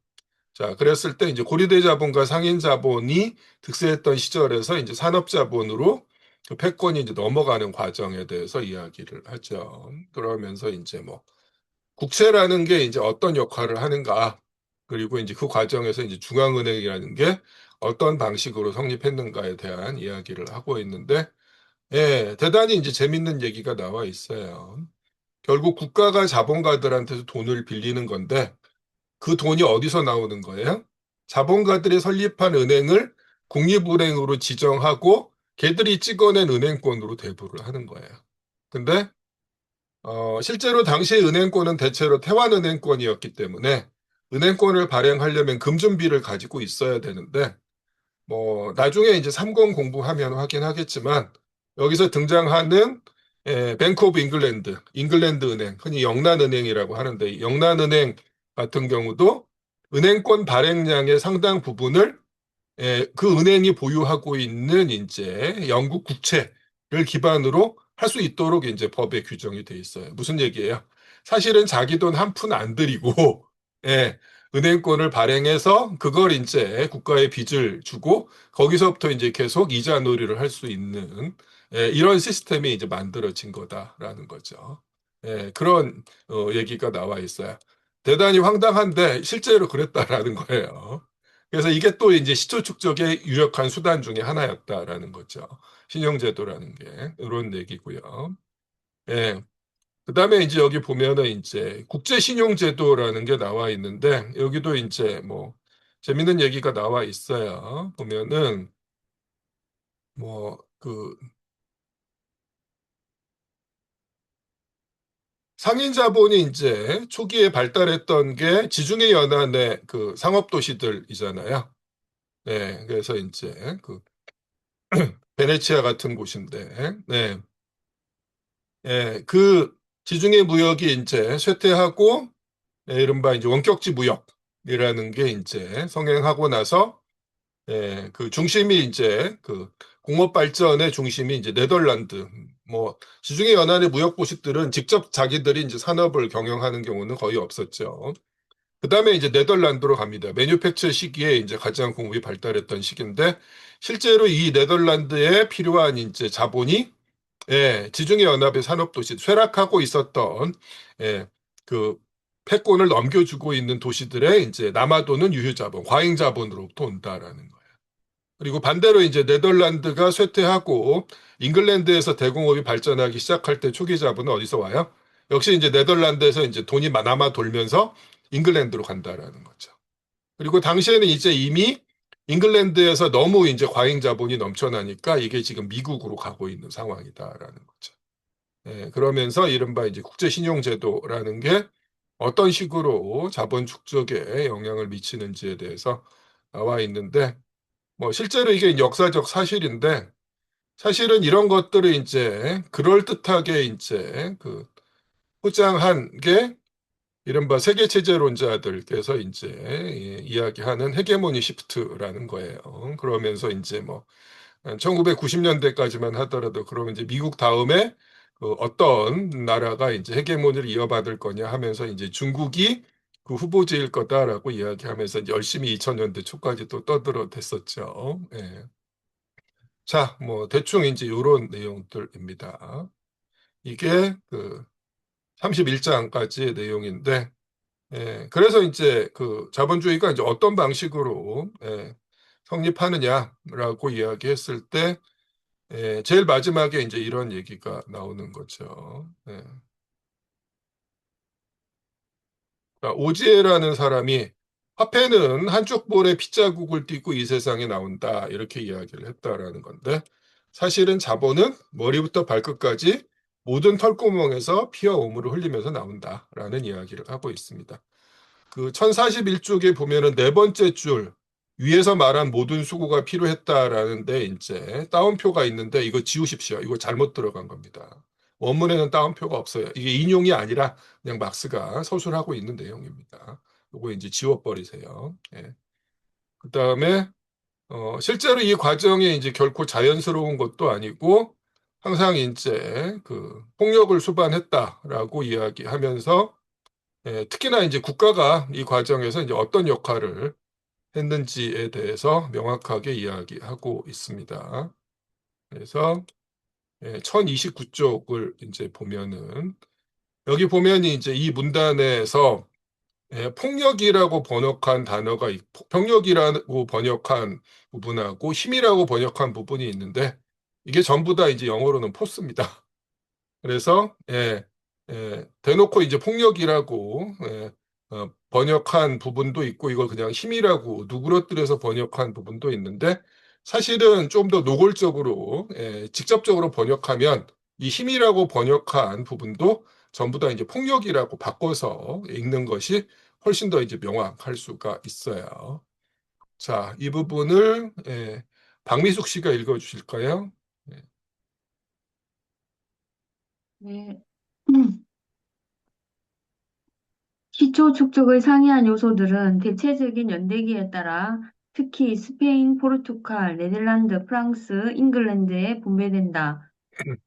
자, 그랬을 때 이제 고리대 자본과 상인 자본이 득세했던 시절에서 이제 산업 자본으로 그 패권이 이제 넘어가는 과정에 대해서 이야기를 하죠. 그러면서 이제 뭐 국채라는 게 이제 어떤 역할을 하는가, 그리고 이제 그 과정에서 이제 중앙은행이라는 게 어떤 방식으로 성립했는가에 대한 이야기를 하고 있는데, 대단히 이제 재밌는 얘기가 나와 있어요. 결국 국가가 자본가들한테서 돈을 빌리는 건데, 그 돈이 어디서 나오는 거예요? 자본가들이 설립한 은행을 국립은행으로 지정하고 걔들이 찍어낸 은행권으로 대부를 하는 거예요. 근데 실제로 당시의 은행권은 대체로 태완은행권이었기 때문에 은행권을 발행하려면 금준비를 가지고 있어야 되는데 뭐 나중에 이제 30 공부하면 확인하겠지만 여기서 등장하는 뱅크 오브 잉글랜드 은행, 흔히 영란은행이라고 하는데 영란은행 같은 경우도 은행권 발행량의 상당 부분을 그 은행이 보유하고 있는 이제 영국 국채를 기반으로 할 수 있도록 이제 법에 규정이 돼 있어요. 무슨 얘기예요? 사실은 자기 돈 한 푼 안 들이고 은행권을 발행해서 그걸 이제 국가에 빚을 주고 거기서부터 이제 계속 이자 놀이를 할 수 있는 이런 시스템이 이제 만들어진 거다라는 거죠. 그런 얘기가 나와 있어요. 대단히 황당한데 실제로 그랬다라는 거예요. 그래서 이게 또 이제 시초 축적의 유력한 수단 중에 하나였다라는 거죠. 신용제도라는 게 이런 얘기고요. 예. 그다음에 이제 여기 보면은 이제 국제신용제도라는 게 나와 있는데 여기도 이제 뭐 재밌는 얘기가 나와 있어요. 보면은 뭐 그 상인 자본이 이제 초기에 발달했던 게 지중해 연안의 그 상업 도시들이잖아요. 네, 그래서 이제 그 베네치아 같은 곳인데, 네, 그 지중해 무역이 이제 쇠퇴하고 이른바 이제 원격지 무역이라는 게 이제 성행하고 나서 그 중심이 이제 그 공업 발전의 중심이 이제 네덜란드 뭐 지중해 연안의 무역 도시들은 직접 자기들이 이제 산업을 경영하는 경우는 거의 없었죠. 그다음에 이제 네덜란드로 갑니다. 매뉴팩처 시기에 이제 가장 공업이 발달했던 시기인데 실제로 이 네덜란드에 필요한 이제 자본이 지중해 연합의 산업도시, 쇠락하고 있었던, 그, 패권을 넘겨주고 있는 도시들의 이제 남아도는 유휴자본, 과잉자본으로부터 온다라는 거예요. 그리고 반대로 이제 네덜란드가 쇠퇴하고 잉글랜드에서 대공업이 발전하기 시작할 때 초기 자본은 어디서 와요? 역시 이제 네덜란드에서 이제 돈이 남아 돌면서 잉글랜드로 간다라는 거죠. 그리고 당시에는 이제 이미 잉글랜드에서 너무 이제 과잉 자본이 넘쳐나니까 이게 지금 미국으로 가고 있는 상황이다라는 거죠. 그러면서 이른바 이제 국제신용제도라는 게 어떤 식으로 자본 축적에 영향을 미치는지에 대해서 나와 있는데, 뭐 실제로 이게 역사적 사실인데, 사실은 이런 것들을 이제 그럴듯하게 이제 그 포장한 게 이른바 세계체제론자들께서 이제 이야기하는 헤게모니 시프트라는 거예요. 그러면서 이제 뭐 1990년대까지만 하더라도 그러면 이제 미국 다음에 그 어떤 나라가 이제 헤게모니를 이어받을 거냐 하면서 이제 중국이 그 후보지일 거다라고 이야기하면서 이제 열심히 2000년대 초까지 또 떠들어댔었죠. 자, 뭐 대충 이제 이런 내용들입니다. 이게 그 31장까지의 내용인데 그래서 이제 그 자본주의가 이제 어떤 방식으로 성립하느냐라고 이야기했을 때 제일 마지막에 이제 이런 얘기가 나오는 거죠. 그러니까 오지에라는 사람이 화폐는 한쪽 볼에 핏자국을 띠고 이 세상에 나온다 이렇게 이야기를 했다라는 건데 사실은 자본은 머리부터 발끝까지 모든 털구멍에서 피와 오물을 흘리면서 나온다라는 이야기를 하고 있습니다. 그 1041쪽에 보면은 네 번째 줄 위에서 말한 모든 수고가 필요했다라는데 이제 따옴표가 있는데 이거 지우십시오. 이거 잘못 들어간 겁니다. 원문에는 따옴표가 없어요. 이게 인용이 아니라 그냥 막스가 서술하고 있는 내용입니다. 이거 이제 지워버리세요. 그다음에 실제로 이 과정이 이제 결코 자연스러운 것도 아니고 항상 이제 그 폭력을 수반했다라고 이야기하면서 특히나 이제 국가가 이 과정에서 이제 어떤 역할을 했는지에 대해서 명확하게 이야기하고 있습니다. 그래서 1029쪽을 이제 보면은 여기 보면 이제 이 문단에서 폭력이라고 번역한 단어가 있고 폭력이라고 번역한 부분하고 힘이라고 번역한 부분이 있는데 이게 전부 다 이제 영어로는 포스입니다. 그래서 대놓고 이제 폭력이라고 번역한 부분도 있고 이걸 그냥 힘이라고 누그러뜨려서 번역한 부분도 있는데 사실은 좀 더 노골적으로 직접적으로 번역하면 이 힘이라고 번역한 부분도 전부 다 이제 폭력이라고 바꿔서 읽는 것이 훨씬 더 이제 명확할 수가 있어요. 자, 이 부분을 박미숙 씨가 읽어주실까요? 네. 시초 축적을 상이한 요소들은 대체적인 연대기에 따라 특히 스페인, 포르투갈, 네덜란드, 프랑스, 잉글랜드에 분배된다.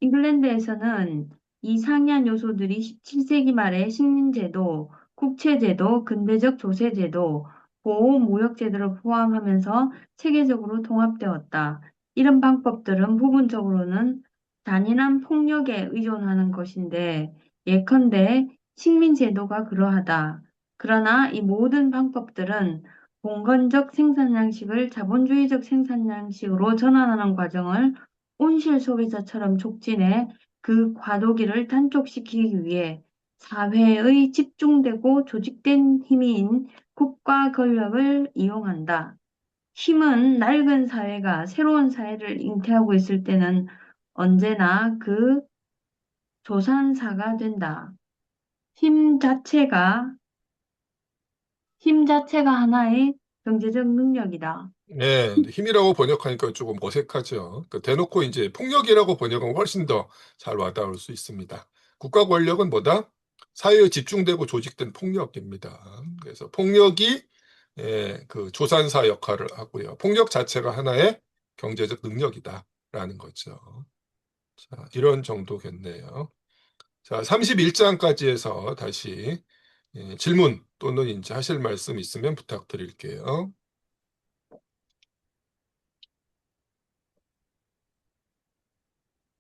잉글랜드에서는 이 상이한 요소들이 17세기 말에 식민제도, 국채제도, 근대적 조세제도, 보호무역제도를 포함하면서 체계적으로 통합되었다. 이런 방법들은 부분적으로는 잔인한 폭력에 의존하는 것인데, 예컨대 식민제도가 그러하다. 그러나 이 모든 방법들은 봉건적 생산 양식을 자본주의적 생산 양식으로 전환하는 과정을 온실 소비자처럼 촉진해 그 과도기를 단축시키기 위해 사회의 집중되고 조직된 힘인 국가 권력을 이용한다. 힘은 낡은 사회가 새로운 사회를 잉태하고 있을 때는 언제나 그 조산사가 된다. 힘 자체가, 힘 자체가 하나의 경제적 능력이다. 네, 근데 힘이라고 번역하니까 조금 어색하죠. 대놓고 이제 폭력이라고 번역하면 훨씬 더 잘 와닿을 수 있습니다. 국가 권력은 뭐다? 사회에 집중되고 조직된 폭력입니다. 그래서 폭력이 그 조산사 역할을 하고요. 폭력 자체가 하나의 경제적 능력이다라는 거죠. 자, 이런 정도겠네요. 자, 31장까지 해서 다시 질문 또는 이제 하실 말씀 있으면 부탁드릴게요.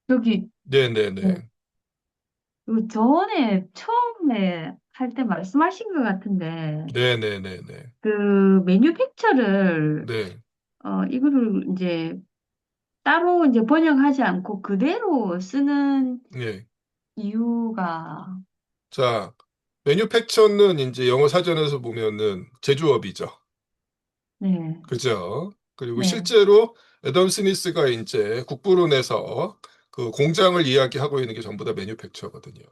여기, 네네네. 그 전에 처음에 할 때 말씀하신 것 같은데, 네네네네. 그 매뉴팩처를, 네. 이거를 이제 따로 이제 번역하지 않고 그대로 쓰는 네. 이유가, 자, 매뉴팩처는 이제 영어 사전에서 보면은 제조업이죠. 네, 그죠? 그리고 네, 실제로 애덤 스미스가 이제 국부론에서 그 공장을 이야기하고 있는 게 전부 다 매뉴팩처거든요.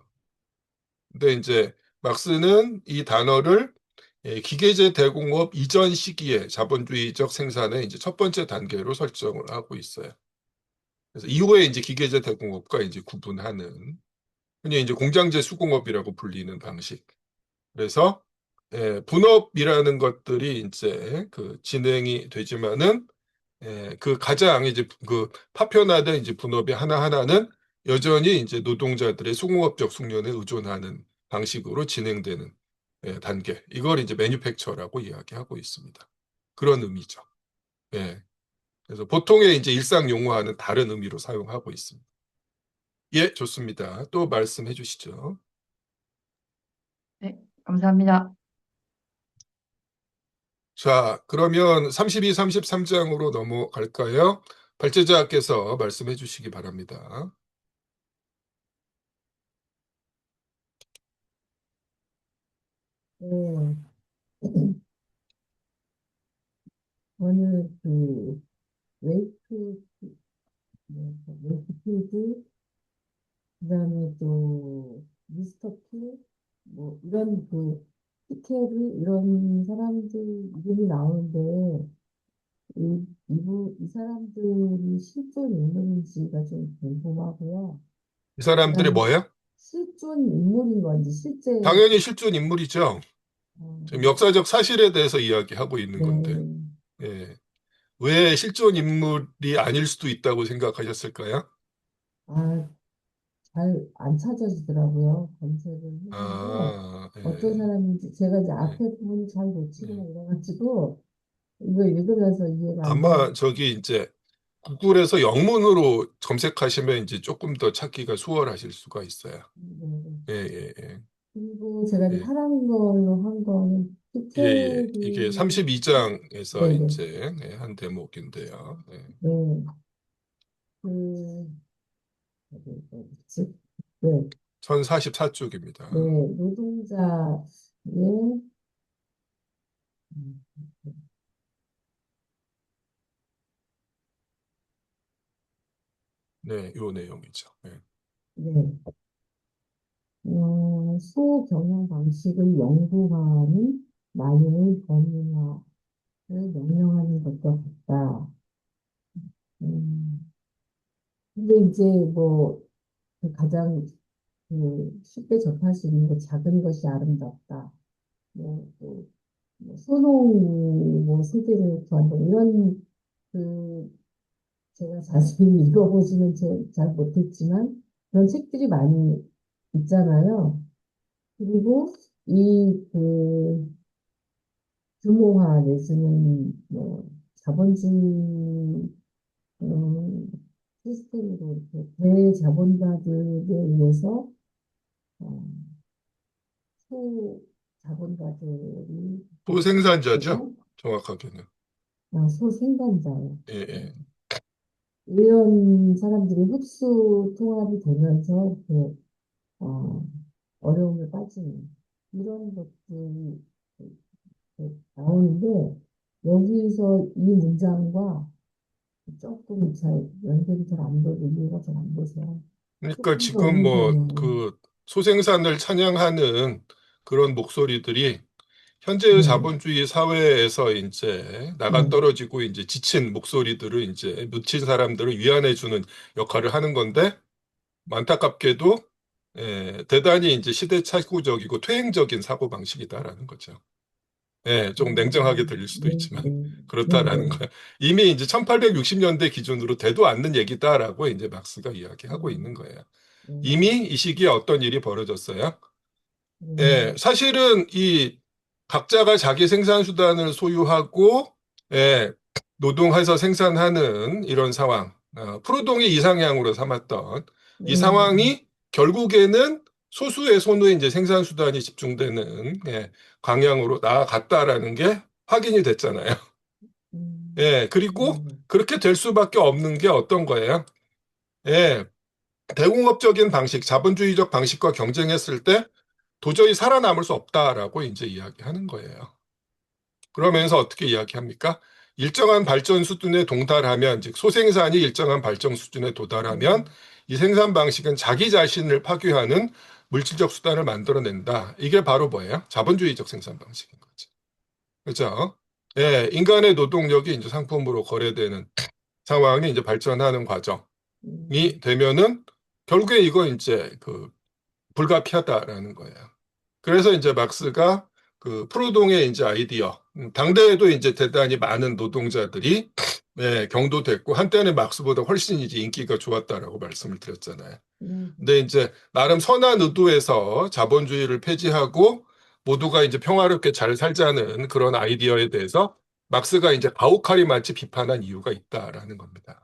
근데 이제 막스는 이 단어를 기계제 대공업 이전 시기에 자본주의적 생산의 이제 첫 번째 단계로 설정을 하고 있어요. 그래서 이후에 이제 기계제 대공업과 이제 구분하는 흔히 이제 공장제 수공업이라고 불리는 방식. 그래서 분업이라는 것들이 이제 그 진행이 되지만은 그 가장 이제 그 파편화된 이제 분업의 하나하나는 여전히 이제 노동자들의 수공업적 숙련에 의존하는 방식으로 진행되는 단계. 이걸 이제 매뉴팩처라고 이야기하고 있습니다. 그런 의미죠. 예. 그래서 보통의 이제 일상 용어와는 다른 의미로 사용하고 있습니다. 예, 좋습니다. 또 말씀해 주시죠. 네, 감사합니다. 자, 그러면 32, 33장으로 넘어갈까요? 발제자께서 말씀해 주시기 바랍니다. 네, 오늘 그 웨이크 웨이크필드 그다음에 또 미스터 피 뭐 이런 그 피케르 이런 사람들 이름이 나오는데 이 사람들이 실존 인물인지가 좀 궁금하고요. 이 사람들이 그다음에 뭐예요? 실존 인물인 건지 실제 당연히 실존 인물이죠. 지금 역사적 사실에 대해서 이야기하고 있는 건데, 네. 예. 왜 실존 인물이 아닐 수도 있다고 생각하셨을까요? 아, 잘 안 찾아지더라고요. 검색을 했는데 아, 어떤 예, 사람인지 제가 이제 예, 앞에 부분 잘 놓치고 예. 막 이래가지고 이거 읽으면서 이해가 안 되는. 아마 저기 이제 구글에서 영문으로 검색하시면 이제 조금 더 찾기가 수월하실 수가 있어요. 네. 예, 예, 예. 그리고 제가 이제 예. 파란 걸로 한 거는 예, 예. 이게 피테리. 32장에서 네네. 이제 한 대목인데요. 예. 네. 그 어디지? 네. 1044쪽입니다. 네. 노동자의 음, 네, 요 내용이죠. 예. 네. 소경영 방식을 연구하는 만인의 범위화를 명령하는 것과 같다. 음, 근데 이제 뭐, 그 가장 쉽게 접할 수 있는 거 작은 것이 아름답다. 뭐, 또, 뭐 소농, 뭐, 세대를 구한다. 이런, 그, 제가 자세히 읽어보지는 잘 못했지만, 그런 책들이 많이 있잖아요. 그리고 이 규모화 내지는 뭐 자본주의 음, 시스템으로 이렇게 대자본가들에 의해서 어, 소자본가들이 소생산자죠. 되고 정확하게는. 소생산자예요. 예, 예. 이런 사람들이 흡수 통합이 되면서 이렇게 어, 어려움을 빠지는 이런 것들이 나오는데 여기서 이 문장과 조금 잘 연결이 잘 안 되고 이해가 잘 안 돼서 그러니까 조금 더 지금 뭐 어휘적으로 그 소생산을 찬양하는 그런 목소리들이 현재의 네, 자본주의 사회에서 이제 네, 나가떨어지고 이제 지친 목소리들을 이제 묻힌 사람들을 위안해주는 역할을 하는 건데 안타깝게도 대단히 이제 시대착오적이고 퇴행적인 사고방식이다라는 거죠. 예, 좀 냉정하게 들릴 수도 네, 있지만 네, 네, 그렇다라는 네, 거예요. 이미 이제 1860년대 기준으로 되도 않는 얘기다라고 이제 막스가 이야기하고 있는 음, 거예요. 네, 이미 이 시기에 어떤 일이 벌어졌어요? 네, 예, 사실은 이 각자가 자기 생산 수단을 소유하고 예, 노동해서 생산하는 이런 상황, 프루동이 이상향으로 삼았던 이 네, 네, 상황이 결국에는 소수의 손에 이제 생산 수단이 집중되는 방향으로 나아갔다라는 게 확인이 됐잖아요. 예, 그리고 네, 그렇게 될 수밖에 없는 게 어떤 거예요? 예, 대공업적인 방식, 자본주의적 방식과 경쟁했을 때 도저히 살아남을 수 없다라고 이제 이야기하는 거예요. 그러면서 어떻게 이야기합니까? 일정한 발전 수준에 동달하면, 즉 소생산이 일정한 발전 수준에 도달하면 이 생산 방식은 자기 자신을 파괴하는 물질적 수단을 만들어낸다. 이게 바로 뭐예요? 자본주의적 생산 방식인 거죠. 그렇죠? 예, 인간의 노동력이 이제 상품으로 거래되는 상황이 이제 발전하는 과정이 되면은 결국에 이거 이제 불가피하다라는 거예요. 그래서 이제 막스가 프로동의 이제 아이디어, 당대에도 이제 대단히 많은 노동자들이 경도됐고 한때는 막스보다 훨씬 이제 인기가 좋았다라고 말씀을 드렸잖아요. 네, 근데 이제 나름 선한 의도에서 자본주의를 폐지하고 모두가 이제 평화롭게 잘 살자는 그런 아이디어에 대해서 막스가 이제 가혹하리 마치 비판한 이유가 있다라는 겁니다.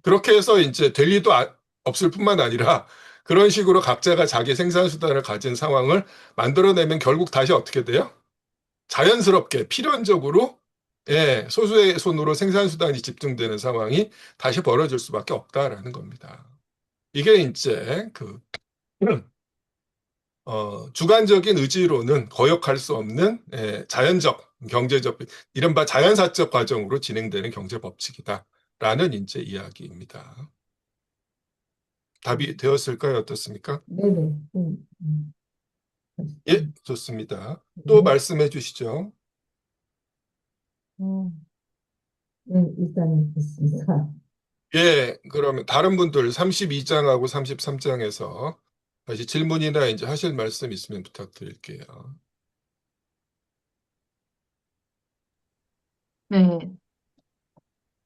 그렇게 해서 이제 될 리도 없을 뿐만 아니라 그런 식으로 각자가 자기 생산 수단을 가진 상황을 만들어내면 결국 다시 어떻게 돼요? 자연스럽게 필연적으로 소수의 손으로 생산 수단이 집중되는 상황이 다시 벌어질 수밖에 없다라는 겁니다. 이게 이제 주관적인 의지로는 거역할 수 없는 자연적, 경제적, 이른바 자연사적 과정으로 진행되는 경제 법칙이다라는 이제 이야기입니다. 답이 되었을까요? 어떻습니까? 네, 네, 예, 좋습니다. 또 네, 말씀해 주시죠. 어, 네, 일단 됐습니다. 예, 그러면 다른 분들 32장하고 33장에서 다시 질문이나 이제 하실 말씀 있으면 부탁드릴게요. 네.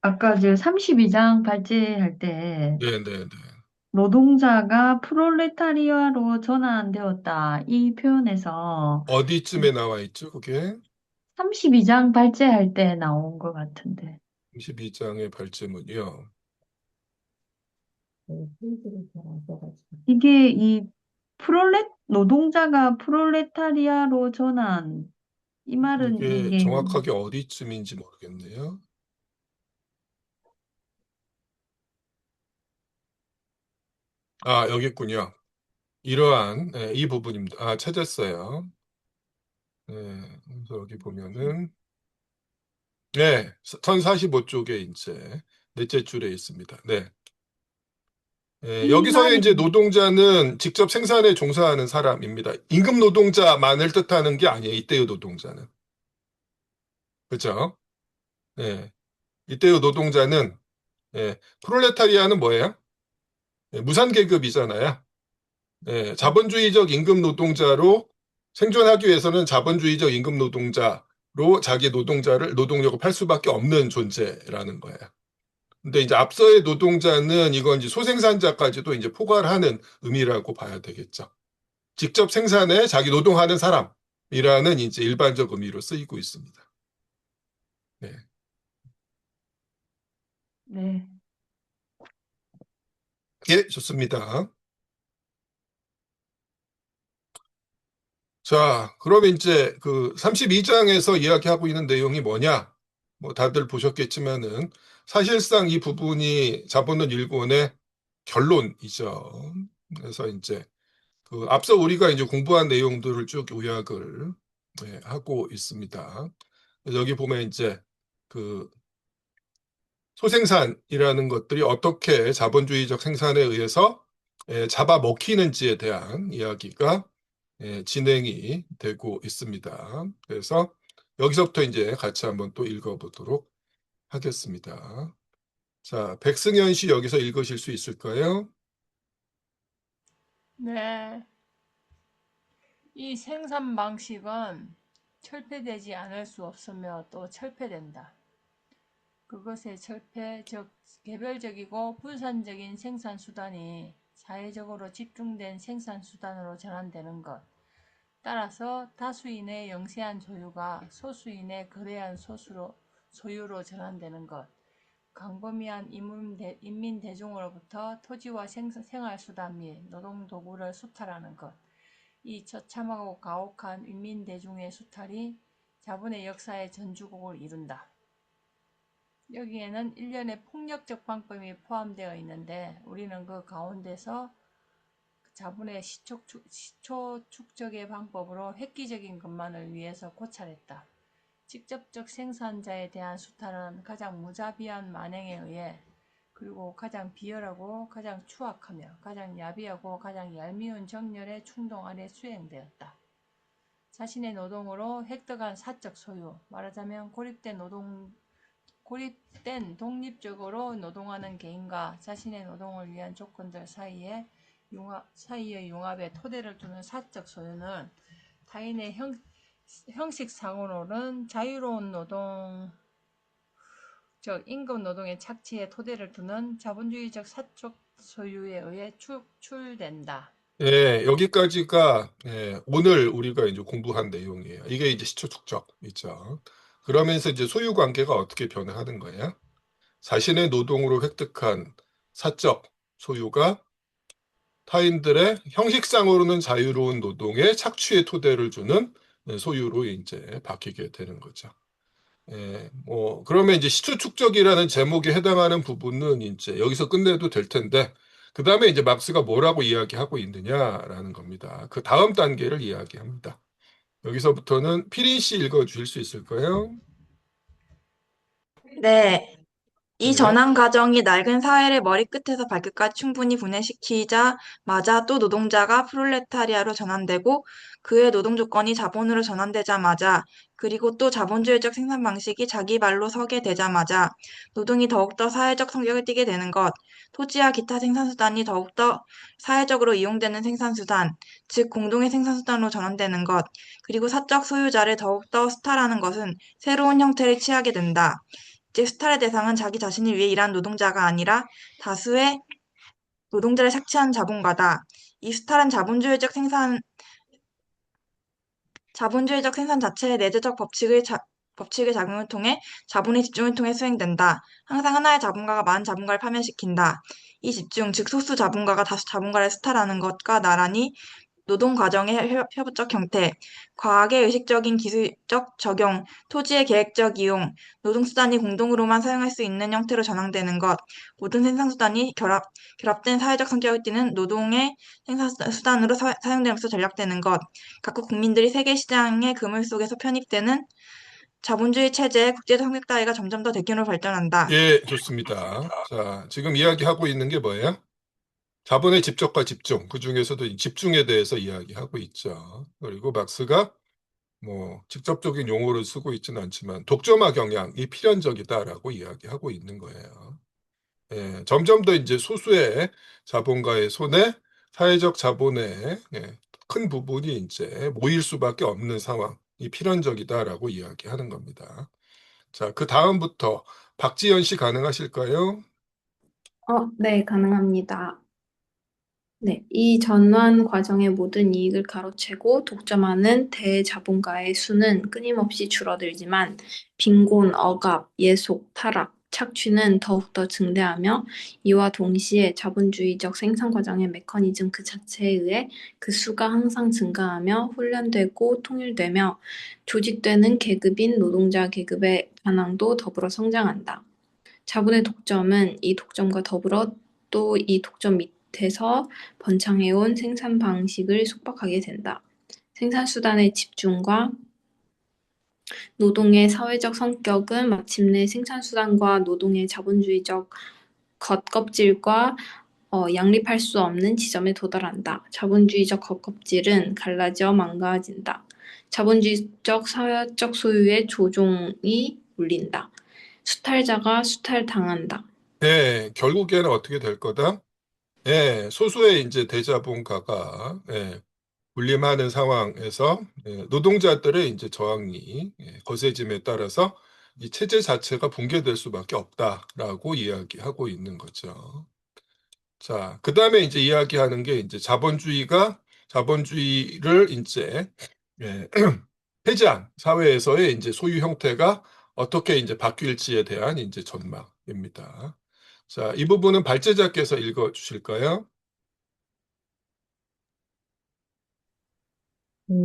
아까 저 32장 발제할 때 네, 네, 네. 노동자가 프롤레타리아로 전환되었다. 이 표현에서 어디쯤에 나와 있죠, 그게? 32장 발제할 때 나온 것 같은데. 32장의 발제문이요. 네, 페이지를 잘 안 써가지고. 이게 노동자가 프롤레타리아로 전환. 이 말은 이게 이게 정확하게 어디쯤인지 모르겠네요. 아, 여기 있군요. 이러한, 이 부분입니다. 아, 찾았어요. 네, 그래서 여기 보면은, 네, 1045쪽에 이제 넷째 줄에 있습니다. 네. 이 여기서의 말이 이제 노동자는 직접 생산에 종사하는 사람입니다. 임금 노동자만을 뜻하는 게 아니에요. 이때의 노동자는. 그렇죠? 네. 이때의 노동자는 프롤레타리아는 뭐예요? 무산계급이잖아요. 자본주의적 임금 노동자로 생존하기 위해서는 자본주의적 임금 노동자로 자기 노동력을 팔 수밖에 없는 존재라는 거예요. 근데 이제 앞서의 노동자는 이건 이제 소생산자까지도 이제 포괄하는 의미라고 봐야 되겠죠. 직접 생산에 자기 노동하는 사람이라는 이제 일반적 의미로 쓰이고 있습니다. 네. 네. 예, 좋습니다. 자, 그럼 이제 그 32장에서 이야기하고 있는 내용이 뭐냐? 뭐 다들 보셨겠지만은 사실상 이 부분이 자본론 일권의 결론이죠. 그래서 이제 그 앞서 우리가 이제 공부한 내용들을 쭉 요약을 하고 있습니다. 여기 보면 이제 그 소생산이라는 것들이 어떻게 자본주의적 생산에 의해서 잡아먹히는지에 대한 이야기가 진행이 되고 있습니다. 그래서 여기서부터 이제 같이 한번 또 읽어보도록 하겠습니다. 자, 백승현 씨 여기서 읽으실 수 있을까요? 네, 이 생산 방식은 철폐되지 않을 수 없으며 또 철폐된다. 그것의 철폐, 즉 개별적이고 분산적인 생산 수단이 사회적으로 집중된 생산 수단으로 전환되는 것. 따라서 다수인의 영세한 소유가 소수인의 거대한 소유로 전환되는 것. 광범위한 인민 대중으로부터 토지와 생활수단 및 노동도구를 수탈하는 것. 이 처참하고 가혹한 인민 대중의 수탈이 자본의 역사의 전주곡을 이룬다. 여기에는 일련의 폭력적 방법이 포함되어 있는데 우리는 그 가운데서 자본의 시초 축적의 방법으로 획기적인 것만을 위해서 고찰했다. 직접적 생산자에 대한 수탈은 가장 무자비한 만행에 의해 그리고 가장 비열하고 가장 추악하며 가장 야비하고 가장 얄미운 정열의 충동 아래 수행되었다. 자신의 노동으로 획득한 사적 소유, 말하자면 고립된 독립적으로 노동하는 개인과 자신의 노동을 위한 조건들 사이의 융합에 토대를 두는 사적 소유는 타인의 형식상으로는 자유로운 노동, 즉 임금 노동의 착취에 토대를 두는 자본주의적 사적 소유에 의해 축출된다. 여기까지가 오늘 우리가 이제 공부한 내용이에요. 이게 이제 시초 축적이죠. 그러면서 이제 소유 관계가 어떻게 변화하는 거예요? 자신의 노동으로 획득한 사적 소유가 타인들의 형식상으로는 자유로운 노동의 착취의 토대를 주는 소유로 이제 바뀌게 되는 거죠. 그러면 이제 시초 축적이라는 제목에 해당하는 부분은 이제 여기서 끝내도 될 텐데, 그 다음에 이제 막스가 뭐라고 이야기하고 있느냐라는 겁니다. 그 다음 단계를 이야기합니다. 여기서부터는 피린 씨 읽어주실 수 있을까요? 네. 이 네. 전환 과정이 낡은 사회를 머리끝에서 발끝까지 충분히 분해시키자마자 또 노동자가 프롤레타리아로 전환되고 그의 노동 조건이 자본으로 전환되자마자 그리고 또 자본주의적 생산 방식이 자기 발로 서게 되자마자 노동이 더욱더 사회적 성격을 띠게 되는 것, 토지와 기타 생산수단이 더욱더 사회적으로 이용되는 생산수단, 즉 공동의 생산수단으로 전환되는 것, 그리고 사적 소유자를 더욱더 수탈하는 것은 새로운 형태를 취하게 된다. 즉 수탈의 대상은 자기 자신을 위해 일하는 노동자가 아니라 다수의 노동자를 착취한 자본가다. 이 수탈은 자본주의적 생산 자체의 내재적 법칙의 작용을 통해 자본의 집중을 통해 수행된다. 항상 하나의 자본가가 많은 자본가를 파멸시킨다. 이 집중, 즉 소수 자본가가 다수 자본가를 수탈하는 것과 나란히 노동 과정의 협업적 형태, 과학의 의식적인 기술적 적용, 토지의 계획적 이용, 노동수단이 공동으로만 사용할 수 있는 형태로 전환되는 것, 모든 생산수단이 결합된 사회적 성격을 띠는 노동의 생산수단으로 사용되면서 전략되는 것, 각국 국민들이 세계시장의 그물 속에서 편입되는 자본주의 체제의 국제적 성격 따위가 점점 더 대규모로 발전한다. 예, 좋습니다. 자, 지금 이야기하고 있는 게 뭐예요? 자본의 집적과 집중, 그 중에서도 이 집중에 대해서 이야기하고 있죠. 그리고 막스가 뭐 직접적인 용어를 쓰고 있지는 않지만 독점화 경향이 필연적이다라고 이야기하고 있는 거예요. 점점 더 이제 소수의 자본가의 손에 사회적 자본의 큰 부분이 이제 모일 수밖에 없는 상황이 필연적이다라고 이야기하는 겁니다. 자, 그 다음부터 박지연 씨 가능하실까요? 네, 가능합니다. 네, 이 전환 과정의 모든 이익을 가로채고 독점하는 대자본가의 수는 끊임없이 줄어들지만 빈곤, 억압, 예속, 타락, 착취는 더욱더 증대하며 이와 동시에 자본주의적 생산 과정의 메커니즘 그 자체에 의해 그 수가 항상 증가하며 훈련되고 통일되며 조직되는 계급인 노동자 계급의 반항도 더불어 성장한다. 자본의 독점은 이 독점과 더불어 또 이 독점 밑에서 번창해온 생산 방식을 속박하게 된다. 생산수단의 집중과 노동의 사회적 성격은 마침내 생산수단과 노동의 자본주의적 겉껍질과 양립할 수 없는 지점에 도달한다. 자본주의적 겉껍질은 갈라져 망가진다. 자본주의적 사회적 소유의 조종이 울린다. 수탈자가 수탈당한다. 네, 결국에는 어떻게 될 거다? 예, 소수의 이제 대자본가가 군림하는 상황에서 노동자들의 이제 저항이 거세짐에 따라서 이 체제 자체가 붕괴될 수밖에 없다라고 이야기하고 있는 거죠. 자, 그 다음에 이제 이야기하는 게 이제 자본주의를 이제 폐지한 사회에서의 이제 소유 형태가 어떻게 이제 바뀔지에 대한 이제 전망입니다. 자, 이 부분은 발제자께서 읽어 주실까요? 네.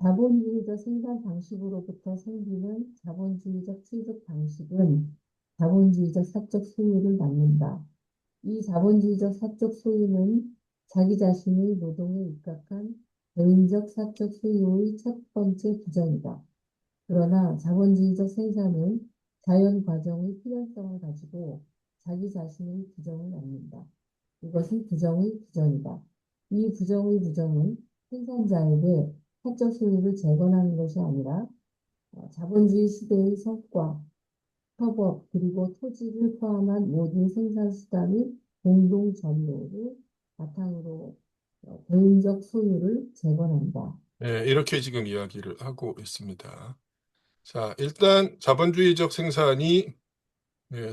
자본주의적 생산 방식으로부터 생기는 자본주의적 취득 방식은 자본주의적 사적 소유를 낳는다. 이 자본주의적 사적 소유는 자기 자신의 노동에 입각한 개인적 사적 소유의 첫 번째 규정이다. 그러나 자본주의적 생산은 자연 과정의 필연성을 가지고 자기 자신의 규정을 낳는다. 이것은 부정의 부정이다. 이 부정의 부정은 생산자에게 사적 소유를 재건하는 것이 아니라 자본주의 시대의 성과, 협업, 그리고 토지를 포함한 모든 생산수단의 공동 점유를 바탕으로 개인적 소유를 재건한다. 이렇게 지금 이야기를 하고 있습니다. 자, 일단 자본주의적 생산이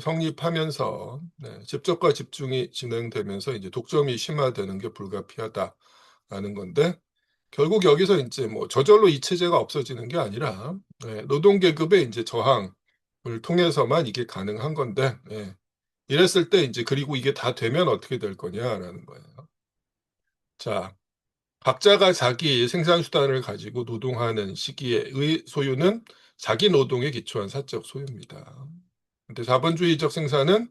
성립하면서 집적과 집중이 진행되면서 이제 독점이 심화되는 게 불가피하다라는 건데 결국 여기서 이제 뭐 저절로 이 체제가 없어지는 게 아니라 노동계급의 이제 저항을 통해서만 이게 가능한 건데 이랬을 때 이제 그리고 이게 다 되면 어떻게 될 거냐라는 거예요. 자, 각자가 자기 생산수단을 가지고 노동하는 시기의 소유는 자기 노동에 기초한 사적 소유입니다. 근데 자본주의적 생산은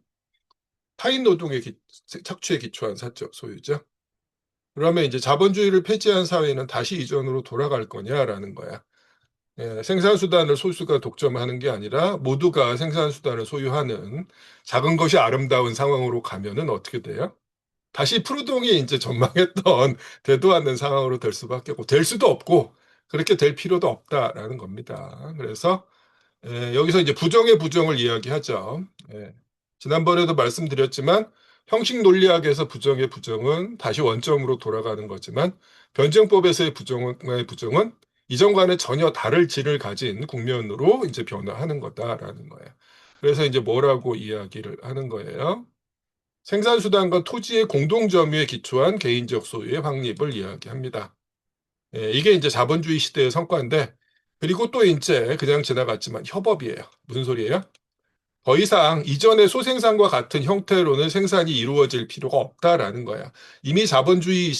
타인 노동에 착취에 기초한 사적 소유죠. 그러면 이제 자본주의를 폐지한 사회는 다시 이전으로 돌아갈 거냐라는 거야. 생산수단을 소수가 독점하는 게 아니라 모두가 생산수단을 소유하는 작은 것이 아름다운 상황으로 가면은 어떻게 돼요? 다시 푸르동이 이제 전망했던 되도 않는 상황으로 될 수밖에 없고, 될 수도 없고, 그렇게 될 필요도 없다라는 겁니다. 그래서, 여기서 이제 부정의 부정을 이야기하죠. 지난번에도 말씀드렸지만, 형식 논리학에서 부정의 부정은 다시 원점으로 돌아가는 거지만, 변증법에서의 부정은 이전과는 전혀 다를 질을 가진 국면으로 이제 변화하는 거다라는 거예요. 그래서 이제 뭐라고 이야기를 하는 거예요? 생산수단과 토지의 공동점유에 기초한 개인적 소유의 확립을 이야기합니다. 이게 이제 자본주의 시대의 성과인데, 그리고 또 이제 그냥 지나갔지만 협업이에요. 무슨 소리예요? 더 이상 이전의 소생산과 같은 형태로는 생산이 이루어질 필요가 없다라는 거야. 이미 자본주의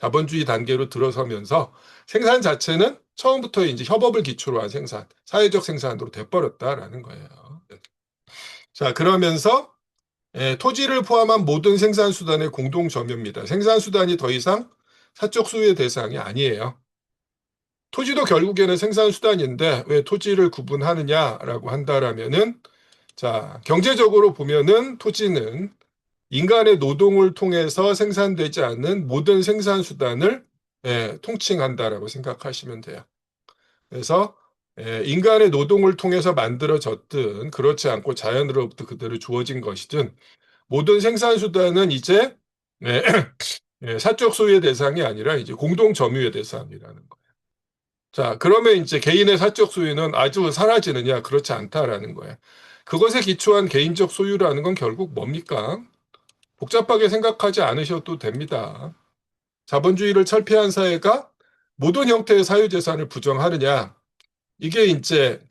자본주의 단계로 들어서면서 생산 자체는 처음부터 이제 협업을 기초로 한 생산, 사회적 생산으로 돼버렸다라는 거예요. 자, 그러면서 토지를 포함한 모든 생산수단의 공동 점유입니다. 생산수단이 더 이상 사적 소유의 대상이 아니에요. 토지도 결국에는 생산수단인데 왜 토지를 구분하느냐라고 한다라면은 자, 경제적으로 보면은 토지는 인간의 노동을 통해서 생산되지 않는 모든 생산수단을 통칭한다라고 생각하시면 돼요. 그래서 인간의 노동을 통해서 만들어졌든 그렇지 않고 자연으로부터 그대로 주어진 것이든 모든 생산수단은 이제 사적 소유의 대상이 아니라 이제 공동 점유의 대상이라는 거예요. 자, 그러면 이제 개인의 사적 소유는 아주 사라지느냐? 그렇지 않다라는 거예요. 그것에 기초한 개인적 소유라는 건 결국 뭡니까? 복잡하게 생각하지 않으셔도 됩니다. 자본주의를 철폐한 사회가 모든 형태의 사유재산을 부정하느냐? 이게 이제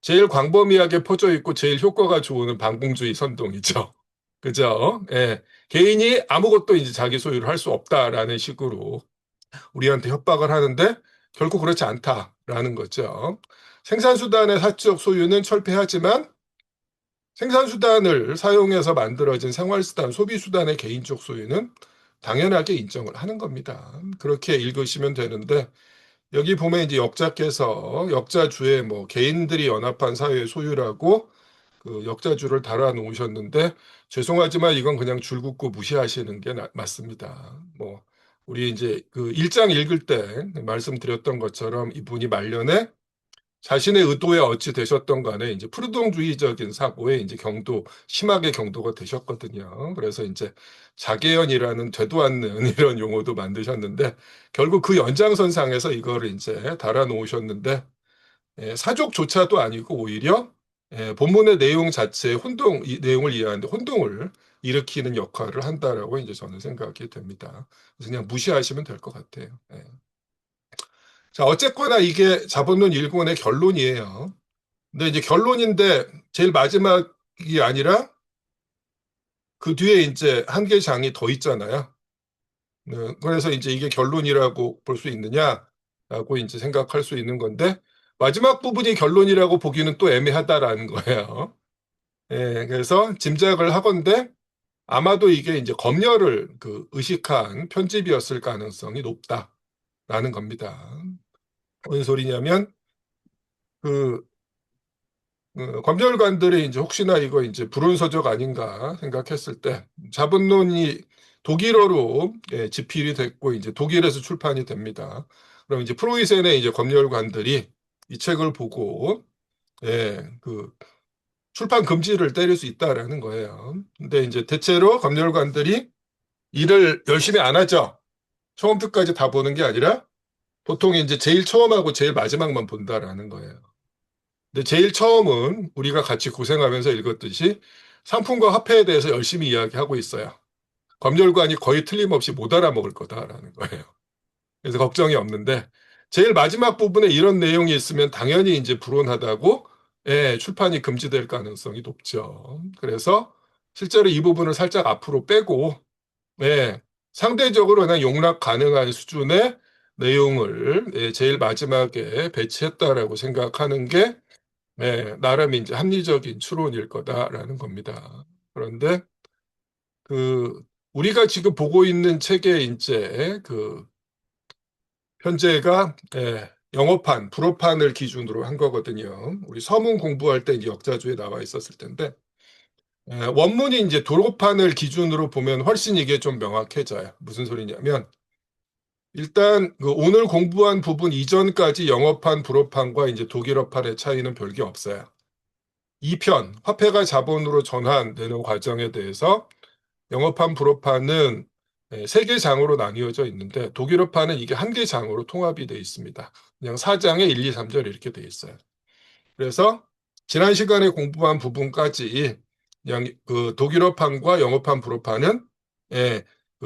제일 광범위하게 퍼져 있고 제일 효과가 좋은 반공주의 선동이죠. 그죠? 예. 개인이 아무것도 이제 자기 소유를 할 수 없다라는 식으로 우리한테 협박을 하는데 결코 그렇지 않다라는 거죠. 생산수단의 사적 소유는 철폐하지만 생산수단을 사용해서 만들어진 생활수단, 소비수단의 개인적 소유는 당연하게 인정을 하는 겁니다. 그렇게 읽으시면 되는데 여기 보면 이제 역자께서 역자주에 뭐 개인들이 연합한 사회의 소유라고 그 역자주를 달아 놓으셨는데 죄송하지만 이건 그냥 줄 긋고 무시하시는 게 맞습니다. 뭐 우리 이제 그 1장 읽을 때 말씀드렸던 것처럼 이분이 말년에 자신의 의도에 어찌 되셨던 간에 이제 프루동주의적인 사고에 이제 심하게 경도가 되셨거든요. 그래서 이제 자개연이라는 되도 않는 이런 용어도 만드셨는데 결국 그 연장선상에서 이거를 이제 달아 놓으셨는데 사족조차도 아니고 오히려 본문의 내용 자체의 이 내용을 이해하는데 혼동을 일으키는 역할을 한다라고 이제 저는 생각이 됩니다. 그래서 그냥 무시하시면 될 것 같아요. 자, 어쨌거나 이게 자본론 1권의 결론이에요. 근데 이제 결론인데 제일 마지막이 아니라 그 뒤에 이제 한 개 장이 더 있잖아요. 그래서 이제 이게 결론이라고 볼 수 있느냐라고 이제 생각할 수 있는 건데 마지막 부분이 결론이라고 보기는 또 애매하다라는 거예요. 그래서 짐작을 하건대 아마도 이게 이제 검열을 의식한 편집이었을 가능성이 높다라는 겁니다. 무슨 소리냐면 검열관들이 이제 혹시나 이거 이제 불운서적 아닌가 생각했을 때 자본론이 독일어로 집필이 됐고 이제 독일에서 출판이 됩니다. 그럼 이제 프로이센의 이제 검열관들이 이 책을 보고 출판 금지를 때릴 수 있다라는 거예요. 근데 이제 대체로 검열관들이 일을 열심히 안 하죠. 처음부터 끝까지 다 보는 게 아니라 보통 이제 제일 처음하고 제일 마지막만 본다라는 거예요. 근데 제일 처음은 우리가 같이 고생하면서 읽었듯이 상품과 화폐에 대해서 열심히 이야기하고 있어요. 검열관이 거의 틀림없이 못 알아먹을 거다라는 거예요. 그래서 걱정이 없는데 제일 마지막 부분에 이런 내용이 있으면 당연히 이제 불온하다고 출판이 금지될 가능성이 높죠. 그래서 실제로 이 부분을 살짝 앞으로 빼고 상대적으로 그냥 용납 가능한 수준의 내용을 제일 마지막에 배치했다라고 생각하는 게 나름 이제 합리적인 추론일 거다라는 겁니다. 그런데 우리가 지금 보고 있는 책의 이제 현재가 영어판, 불어판을 기준으로 한 거거든요. 우리 서문 공부할 때 이제 역자주에 나와 있었을 텐데 원문이 이제 도로판을 기준으로 보면 훨씬 이게 좀 명확해져요. 무슨 소리냐면 일단 오늘 공부한 부분 이전까지 영어판, 불어판과 이제 독일어판의 차이는 별게 없어요. 2편, 화폐가 자본으로 전환되는 과정에 대해서 영어판, 불어판은 3개 장으로 나뉘어져 있는데 독일어판은 이게 1개 장으로 통합이 되어 있습니다. 그냥 4장에 1, 2, 3절 이렇게 되어 있어요. 그래서 지난 시간에 공부한 부분까지 그냥 독일어판과 영어판, 불어판은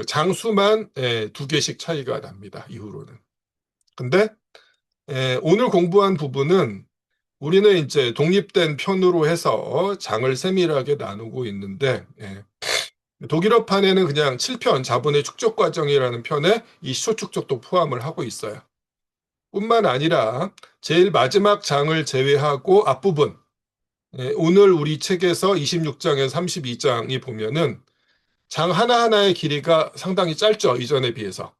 장수만 2개씩 차이가 납니다. 이후로는. 근데 오늘 공부한 부분은 우리는 이제 독립된 편으로 해서 장을 세밀하게 나누고 있는데 독일어판에는 그냥 7편 자본의 축적 과정이라는 편에 이 시초 축적도 포함을 하고 있어요. 뿐만 아니라 제일 마지막 장을 제외하고 앞부분 오늘 우리 책에서 26장에서 32장이 보면은 장 하나하나의 길이가 상당히 짧죠. 이전에 비해서.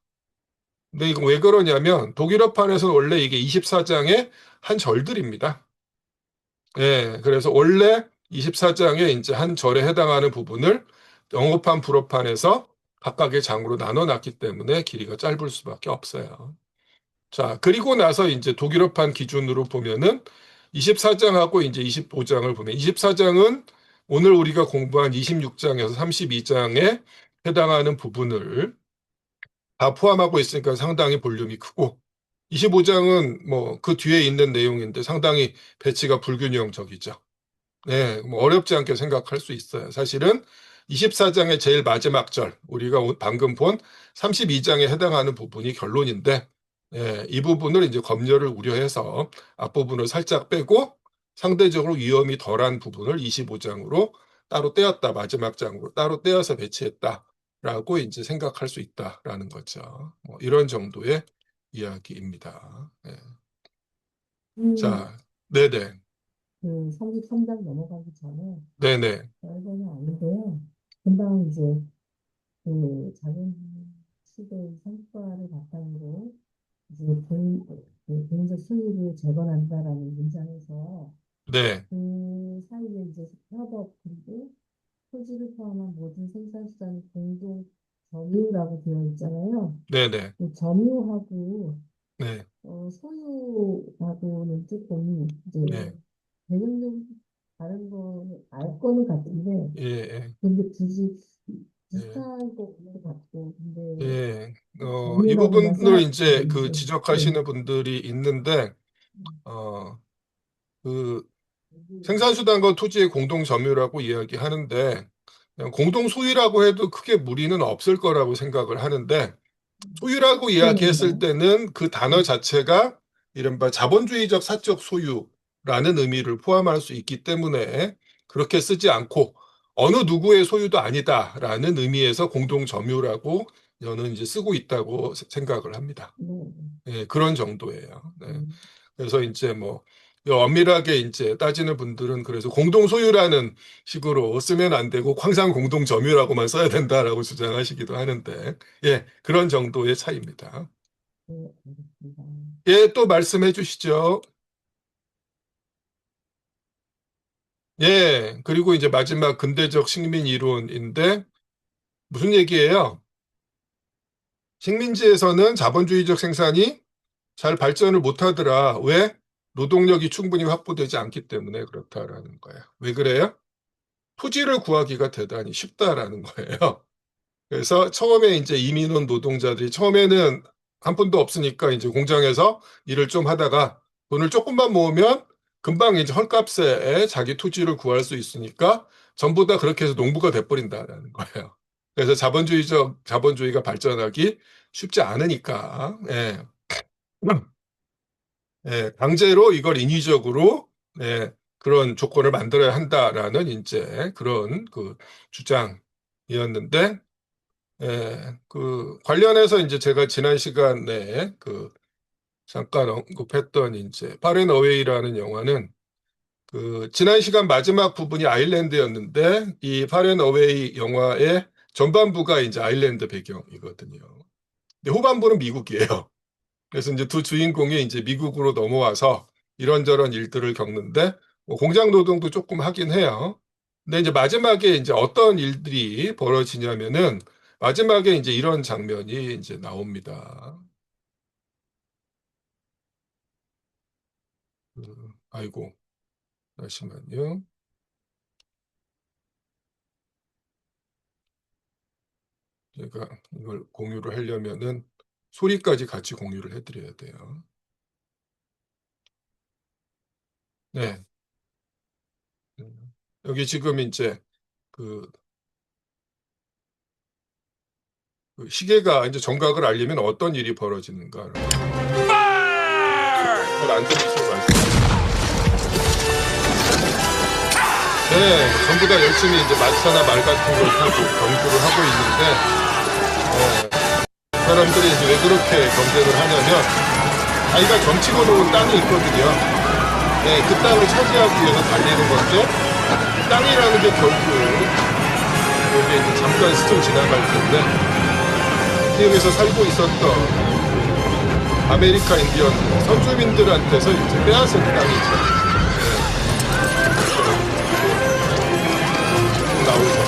근데 이거 왜 그러냐면 독일어판에서는 원래 이게 24장의 한 절들입니다. 그래서 원래 24장에 이제 한 절에 해당하는 부분을 영어판, 불어판에서 각각의 장으로 나눠놨기 때문에 길이가 짧을 수밖에 없어요. 자, 그리고 나서 이제 독일어판 기준으로 보면은 24장하고 이제 25장을 보면 24장은 오늘 우리가 공부한 26장에서 32장에 해당하는 부분을 다 포함하고 있으니까 상당히 볼륨이 크고 25장은 뭐 그 뒤에 있는 내용인데 상당히 배치가 불균형적이죠. 뭐 어렵지 않게 생각할 수 있어요. 사실은 24장의 제일 마지막 절, 우리가 방금 본 32장에 해당하는 부분이 결론인데, 예, 이 부분을 이제 검열을 우려해서 앞부분을 살짝 빼고 상대적으로 위험이 덜한 부분을 25장으로 따로 떼었다, 마지막 장으로 따로 떼어서 배치했다라고 이제 생각할 수 있다라는 거죠. 뭐 이런 정도의 이야기입니다. 예. 자, 네네, 그 33장 넘어가기 전에 네네, 별거는 아닌데요. 금방 이제 그 작은 시대의 성과를 바탕으로 이제 개인적 소유를 재건한다라는 문장에서 네, 그 사이에 이제 협업 그리고 토지를 포함한 모든 생산수단이 공동 점유라고 되어 있잖아요. 네네, 그 점유하고 네, 소유하고는 조금 이제 네, 개념적으로 다른 거 알 거는 같은데 예, 예. 근데 굳이 예. 비슷한 거 같고 근데 예, 이 점유라고만 부분을 이제 그 생각했는데 지적하시는 분들이 있는데, 그 생산수단과 토지의 공동 점유라고 이야기하는데, 그냥 공동 소유라고 해도 크게 무리는 없을 거라고 생각을 하는데, 소유라고 이야기했을 때는 그 단어 자체가 이른바 자본주의적 사적 소유라는 의미를 포함할 수 있기 때문에 그렇게 쓰지 않고 어느 누구의 소유도 아니다라는 의미에서 공동 점유라고 저는 이제 쓰고 있다고 생각을 합니다. 예, 그런 정도예요. 네. 그래서 이제 뭐 엄밀하게 이제 따지는 분들은 그래서 공동 소유라는 식으로 쓰면 안 되고 항상 공동 점유라고만 써야 된다라고 주장하시기도 하는데, 예, 그런 정도의 차이입니다. 예, 또 말씀해 주시죠. 예, 그리고 이제 마지막 근대적 식민 이론인데 무슨 얘기예요? 식민지에서는 자본주의적 생산이 잘 발전을 못하더라. 왜? 노동력이 충분히 확보되지 않기 때문에 그렇다라는 거예요. 왜 그래요? 토지를 구하기가 대단히 쉽다라는 거예요. 그래서 처음에 이제 이민 온 노동자들이 처음에는 한 푼도 없으니까 이제 공장에서 일을 좀 하다가 돈을 조금만 모으면 금방 이제 헐값에 자기 토지를 구할 수 있으니까 전부 다 그렇게 해서 농부가 돼버린다라는 거예요. 그래서 자본주의가 발전하기 쉽지 않으니까, 예. 예, 강제로 이걸 인위적으로, 예, 그런 조건을 만들어야 한다라는 이제 그런 그 주장이었는데, 예, 그 관련해서 이제 제가 지난 시간에 그 잠깐 언급했던 이제 파렌 어웨이라는 영화는 그 지난 시간 마지막 부분이 아일랜드였는데 이 파렌 어웨이 영화의 전반부가 이제 아일랜드 배경이거든요. 근데 후반부는 미국이에요. 그래서 이제 두 주인공이 이제 미국으로 넘어와서 이런저런 일들을 겪는데 뭐 공장 노동도 조금 하긴 해요. 근데 이제 마지막에 이제 어떤 일들이 벌어지냐면은 마지막에 이제 이런 장면이 이제 나옵니다. 아이고, 잠시만요. 제가 이걸 공유를 하려면은 소리까지 같이 공유를 해드려야 돼요. 네. 여기 지금 이제 그 시계가 이제 정각을 알리면 어떤 일이 벌어지는가. 그걸 안 들으시고 말씀하세요. 네, 전부 다 열심히 이제 마차나 말 같은 걸 타고 경주를 하고 있는데, 사람들이 이제 왜 그렇게 경쟁을 하냐면, 자기가 점치고 놓은 땅이 있거든요. 네, 그 땅을 차지하기 위해서 달리는 건데, 땅이라는 게 결국, 여기 이제 잠깐 스쳐 지나갈 텐데, 지역에서 살고 있었던 아메리카 인디언 선주민들한테서 이제 빼앗은 땅이죠. 나오죠.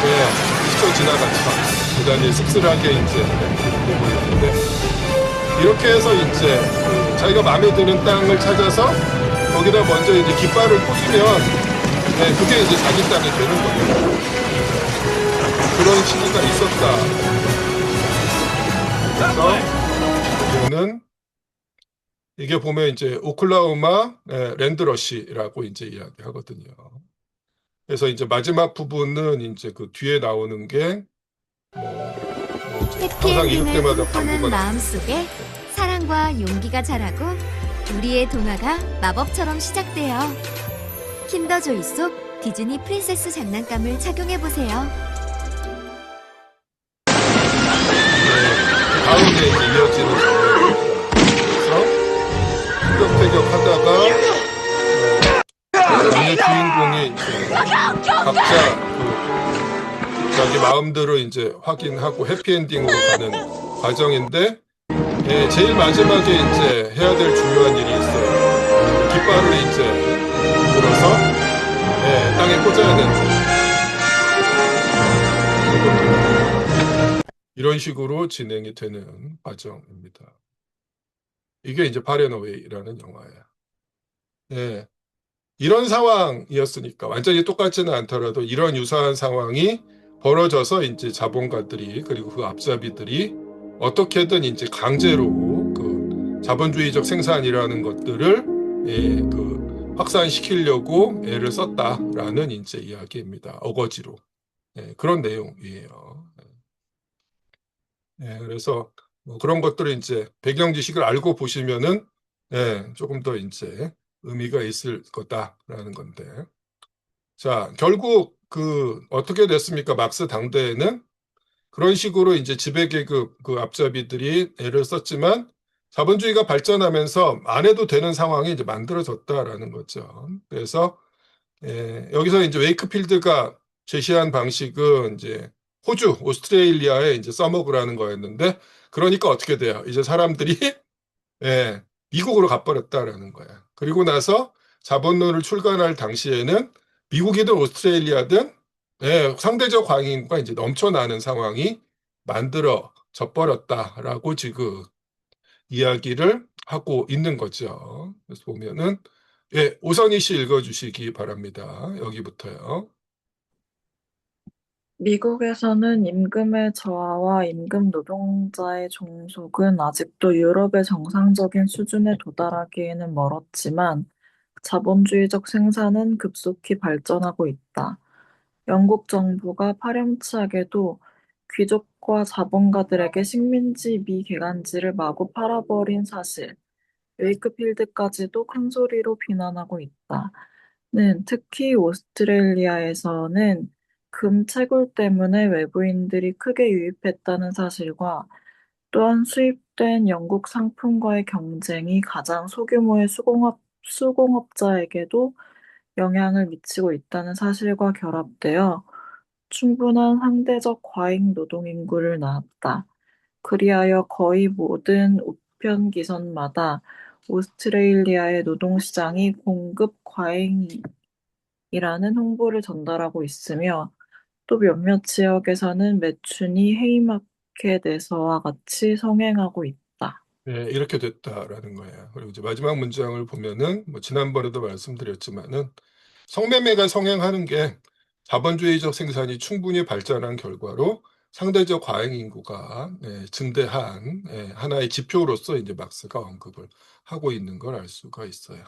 네, 스쳐 지나갔죠. 대단히 씁쓸하게 이제 되고 있는데, 이렇게 해서 이제 자기가 마음에 드는 땅을 찾아서 거기다 먼저 이제 깃발을 꽂으면, 네, 그게 이제 자기 땅이 되는 거예요. 그런 시기가 있었다. 그래서 이거는 이게 보면 이제 오클라호마 랜드러시라고 이제 이야기하거든요. 그래서 이제 마지막 부분은 이제 그 뒤에 나오는 게 이제 항상 이럴 해피엔딩을 때마다 꿈꾸는 광고가 나와요. 마음속에 사랑과 용기가 자라고 우리의 동화가 마법처럼 시작돼요. 킨더조이 속 디즈니 프린세스 장난감을 착용해보세요. 가운데 이제 이어지는 장면입니다. 그래서 티격태격 하다가 남녀 주인공이 이제 각자 그 자기 마음대로 이제 확인하고 해피엔딩으로 가는 과정인데 제일 마지막에 이제 해야 될 중요한 일이 있어요. 깃발을 이제 들어서 땅에 꽂아야 되는 이런 식으로 진행이 되는 과정입니다. 이게 이제 파렌어웨이라는 영화예요. 예. 이런 상황이었으니까 완전히 똑같지는 않더라도 이런 유사한 상황이 벌어져서 이제 자본가들이 그리고 그 앞잡이들이 어떻게든 이제 강제로 그 자본주의적 생산이라는 것들을 그 확산시키려고 애를 썼다라는 이제 이야기입니다. 어거지로. 그런 내용이에요. 그래서 뭐 그런 것들을 이제 배경 지식을 알고 보시면은 조금 더 이제 의미가 있을 거다라는 건데. 자, 결국 그 어떻게 됐습니까? 막스 당대에는 그런 식으로 이제 지배계급 그 앞잡이들이 애를 썼지만 자본주의가 발전하면서 안 해도 되는 상황이 이제 만들어졌다라는 거죠. 그래서 여기서 이제 웨이크필드가 제시한 방식은 이제 호주, 오스트레일리아에 이제 써먹으라는 거였는데 그러니까 어떻게 돼요? 이제 사람들이 미국으로 가버렸다라는 거야. 그리고 나서 자본론을 출간할 당시에는 미국이든 오스트레일리아든 상대적 광인과 이제 넘쳐나는 상황이 만들어져 버렸다라고 지금 이야기를 하고 있는 거죠. 그래서 보면은 오선희 씨 읽어주시기 바랍니다. 여기부터요. 미국에서는 임금의 저하와 임금 노동자의 종속은 아직도 유럽의 정상적인 수준에 도달하기에는 멀었지만 자본주의적 생산은 급속히 발전하고 있다. 영국 정부가 파렴치하게도 귀족과 자본가들에게 식민지 미개간지를 마구 팔아버린 사실, 웨이크필드까지도 큰 소리로 비난하고 있다. 특히 오스트레일리아에서는 금 채굴 때문에 외부인들이 크게 유입했다는 사실과 또한 수입된 영국 상품과의 경쟁이 가장 소규모의 수공업자에게도 영향을 미치고 있다는 사실과 결합되어 충분한 상대적 과잉 노동 인구를 낳았다. 그리하여 거의 모든 우편기선마다 오스트레일리아의 노동시장이 공급 과잉이라는 홍보를 전달하고 있으며 또 몇몇 지역에서는 매춘이 헤이마켓에서와 같이 성행하고 있다. 이렇게 됐다라는 거예요. 그리고 이제 마지막 문장을 보면은 뭐 지난번에도 말씀드렸지만은 성매매가 성행하는 게 자본주의적 생산이 충분히 발전한 결과로 상대적 과잉 인구가 증대한 하나의 지표로서 이제 막스가 언급을 하고 있는 걸 알 수가 있어요.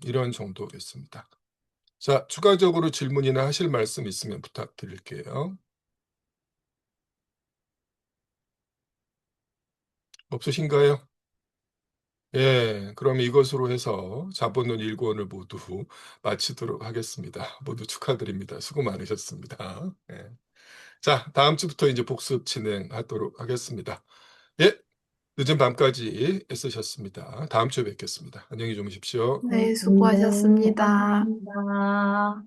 이런 정도겠습니다. 자, 추가적으로 질문이나 하실 말씀 있으면 부탁드릴게요. 없으신가요? 그럼 이것으로 해서 자본론 1권을 모두 마치도록 하겠습니다. 모두 축하드립니다. 수고 많으셨습니다. 자, 다음 주부터 이제 복습 진행하도록 하겠습니다. 늦은 밤까지 애쓰셨습니다. 다음 주에 뵙겠습니다. 안녕히 주무십시오. 네, 수고하셨습니다. 고맙습니다.